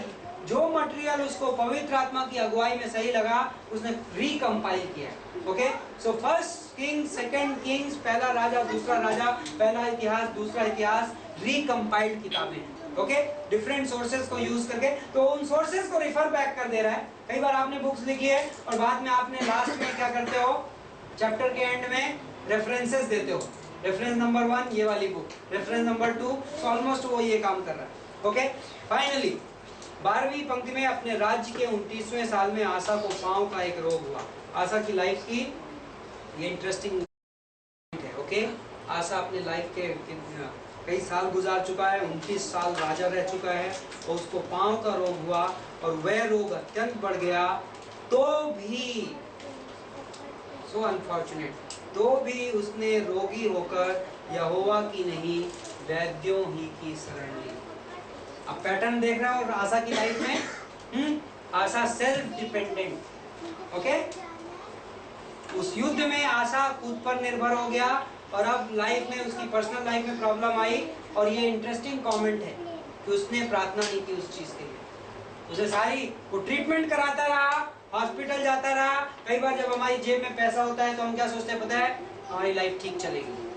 जो मटेरियल उसको पवित्र आत्मा की अगुवाई में सही लगा उसने रिकम्पाइल किया। Okay, so first Kings, second Kings, पहला राजा दूसरा राजा, पहला इतिहास दूसरा इतिहास, रिकम्पाइल्ड किताबें। ओके, डिफरेंट सोर्सेज को यूज करके, तो उन सोर्सेज को रिफर बैक कर दे रहा है। कई बार आपने बुक्स लिखी है और बाद में आपने लास्ट में क्या करते हो, चैप्टर के एंड में रेफरेंसेस देते हो, रेफरेंस नंबर 1 ये वाली book, reference number 2, so almost वो ये काम कर रहा है। ओके, फाइनली 12वीं पंक्ति में, अपने राज्य के 29वें साल में आसा को पांव का एक रोग हुआ। आसा की लाइफ की ये इंटरेस्टिंग है। ओके, आसा अपने लाइफ के कई साल गुजार चुका है, 29 साल राजा रह चुका है और उसको पांव का रोग हुआ और वह रोग अत्यंत बढ़ गया। तो भी सो अनफॉर्चुनेट, तो भी उसने रोगी होकर यहोवा की नहीं वैद्यों ही की शरण ली। अब पैटर्न देख रहे हो और आशा की लाइफ में, आशा सेल्फ डिपेंडेंट। ओके, उस युद्ध में आशा खुद पर निर्भर हो गया और अब लाइफ में, उसकी पर्सनल लाइफ में प्रॉब्लम आई। और ये इंटरेस्टिंग कमेंट है कि उसने प्रार्थना नहीं की उस चीज के लिए। उसे सारी, वो ट्रीटमेंट कराता रहा, हॉस्पिटल जाता रहा। कई बार जब हमारी जेब में पैसा होता है तो हम क्या सोचते हैं पता है, हमारी लाइफ ठीक चलेगी,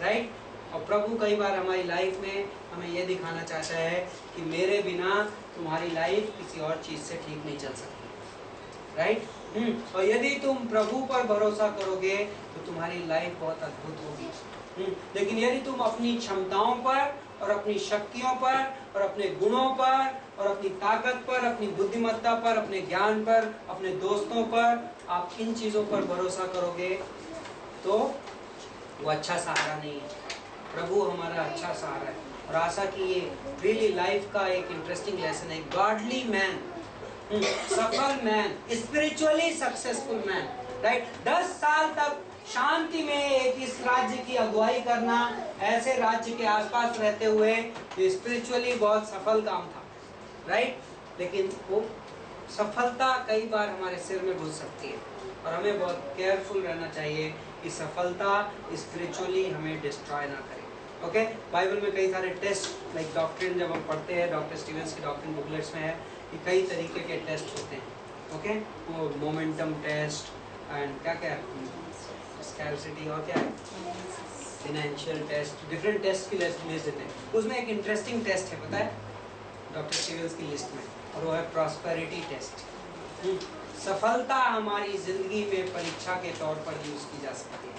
राइट? और प्रभु कई बार हमारी लाइफ में हमें यह दिखाना चाहता है कि मेरे बिना तुम्हारी लाइफ किसी और चीज से ठीक नहीं चल सकती, राइट? और यदि तुम प्रभु पर भरोसा करोगे तो तुम्हारी लाइफ बहुत अद्भुत होगी। लेकिन यदि तुम अपनी क्षमताओं पर और अपनी शक्तियों पर और अपने गुणों पर और अपनी ताकत पर, अपनी बुद्धिमत्ता पर, अपने ज्ञान पर, अपने दोस्तों पर, आप इन चीजों पर भरोसा करोगे तो वो अच्छा सहारा नहीं है। प्रभु हमारा अच्छा सहारा है। और आशा की ये रियली लाइफ का एक इंटरेस्टिंग लेसन है। गॉडली मैन, सफल man, spiritually successful man, right? 10 साल तक शांति में एक इस राज्य की अगुवाई करना, ऐसे राज्य के आसपास रहते हुए, ये स्पिरिचुअली बहुत सफल काम था, राइट? लेकिन वो सफलता कई बार हमारे सिर में घुस सकती है और हमें बहुत केयरफुल रहना चाहिए कि सफलता स्पिरिचुअली हमें डिस्ट्रॉय ना करे। ओके, बाइबल में कई सारे टेस्ट, लाइक डॉक्ट्रिन जब हम पढ़ते हैं, डॉक्टर स्टीवेंस की डॉक्ट्रिन बुकलेट्स में है कि कई तरीके के टेस्ट होते हैं। ओके, वो मोमेंटम टेस्ट एंड क्या क्या है, स्कैर्सिटी और क्या है, फाइनेंशियल टेस्ट, डिफरेंट टेस्ट की लिस्ट देते हैं। उसमें एक इंटरेस्टिंग टेस्ट है पता है डॉक्टर स्टीवेंस की लिस्ट में, और वो है प्रॉस्पेरिटी टेस्ट। सफलता हमारी जिंदगी में परीक्षा के तौर पर यूज की जा सकती है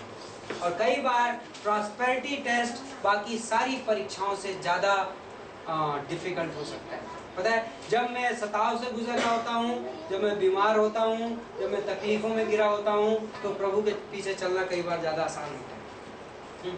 और कई बार प्रॉस्पेरिटी टेस्ट बाकी सारी परीक्षाओं से ज़्यादा डिफिकल्ट हो सकता है। पता है, जब मैं सताव से गुजर रहा होता हूँ, जब मैं बीमार होता हूँ, जब मैं तकलीफों में गिरा होता हूँ, तो प्रभु के पीछे चलना कई बार ज़्यादा आसान होता है।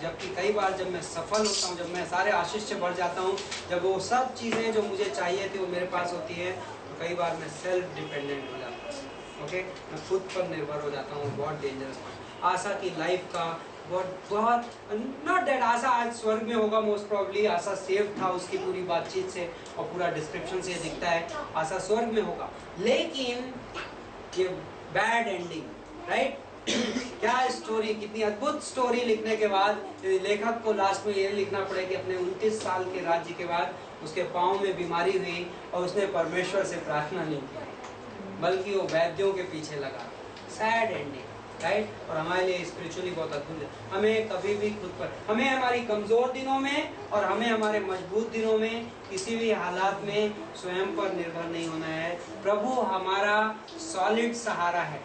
जबकि कई बार जब मैं सफल होता हूँ, जब मैं सारे आशीष से बढ़ जाता हूँ, जब वो सब चीज़ें जो मुझे चाहिए थी वो मेरे पास होती है, तो कई बार मैं सेल्फ डिपेंडेंट हो जाता हूँ। ओके, मैं खुद पर निर्भर हो जाता हूँ, बहुत डेंजरस। आशा की लाइफ का बहुत नॉट दैट आशा आज स्वर्ग में होगा, मोस्ट प्रोबेबली आशा सेफ था उसकी पूरी बातचीत से और पूरा डिस्क्रिप्शन से दिखता है आशा स्वर्ग में होगा, लेकिन ये बैड एंडिंग, राइट? क्या स्टोरी, कितनी अद्भुत स्टोरी लिखने के बाद लेखक को लास्ट में ये लिखना पड़े कि अपने 29 साल के राज्य के बाद उसके पाँव में बीमारी हुई और उसने परमेश्वर से प्रार्थना नहीं की बल्कि वो वैद्यों के पीछे लगा। Sad ending, right? और हमारे लिए स्पिरिचुअली बहुत अद्भुत है। हमें कभी भी खुद पर, हमें हमारी कमज़ोर दिनों में और हमें हमारे मजबूत दिनों में किसी भी हालात में स्वयं पर निर्भर नहीं होना है। प्रभु हमारा सॉलिड सहारा है।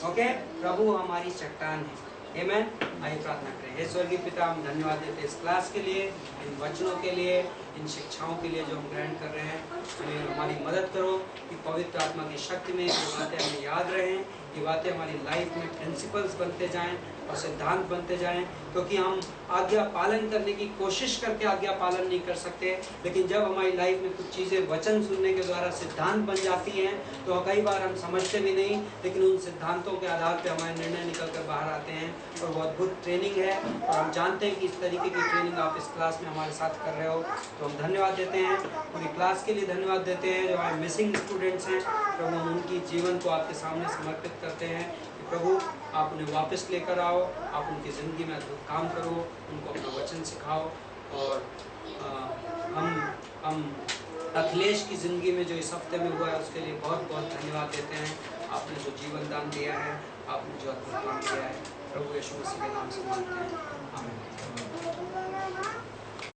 ओके, प्रभु हमारी चट्टान है। आमीन। आइए प्रार्थना करें। हे स्वर्गीय पिता, हम धन्यवाद देते हैं इस क्लास के लिए, इन वचनों के लिए, इन शिक्षाओं के लिए जो हम ग्रहण कर रहे हैं। हमें हमारी मदद करो कि पवित्र आत्मा की शक्ति में ये बातें हमें याद रहें, ये बातें हमारी लाइफ में प्रिंसिपल्स बनते जाएं और सिद्धांत बनते जाएं, क्योंकि हम आज्ञा पालन करने की कोशिश करके आज्ञा पालन नहीं कर सकते, लेकिन जब हमारी लाइफ में कुछ चीज़ें वचन सुनने के द्वारा सिद्धांत बन जाती हैं तो कई बार हम समझते भी नहीं, लेकिन उन सिद्धांतों के आधार पर हमारे निर्णय निकल कर बाहर आते हैं। और वो अद्भुत ट्रेनिंग है और हम जानते हैं कि इस तरीके की ट्रेनिंग आप इस क्लास में हमारे साथ कर रहे हो, तो हम धन्यवाद देते हैं। पूरी क्लास के लिए धन्यवाद देते हैं। जो हमारे मिसिंग स्टूडेंट्स हैं प्रभु, हम उनकी जीवन को आपके सामने समर्पित करते हैं कि प्रभु आप उन्हें वापस लेकर आओ, आप उनकी ज़िंदगी में अद्भुत काम करो, उनको अपना वचन सिखाओ। और हम अखिलेश की ज़िंदगी में जो इस हफ्ते में हुआ है उसके लिए बहुत बहुत धन्यवाद देते हैं। आपने जो जीवन दान दिया है, आपने जो अद्भुत काम किया है, प्रभु यीशु मसीह के नाम से मांगते हैं, आमीन।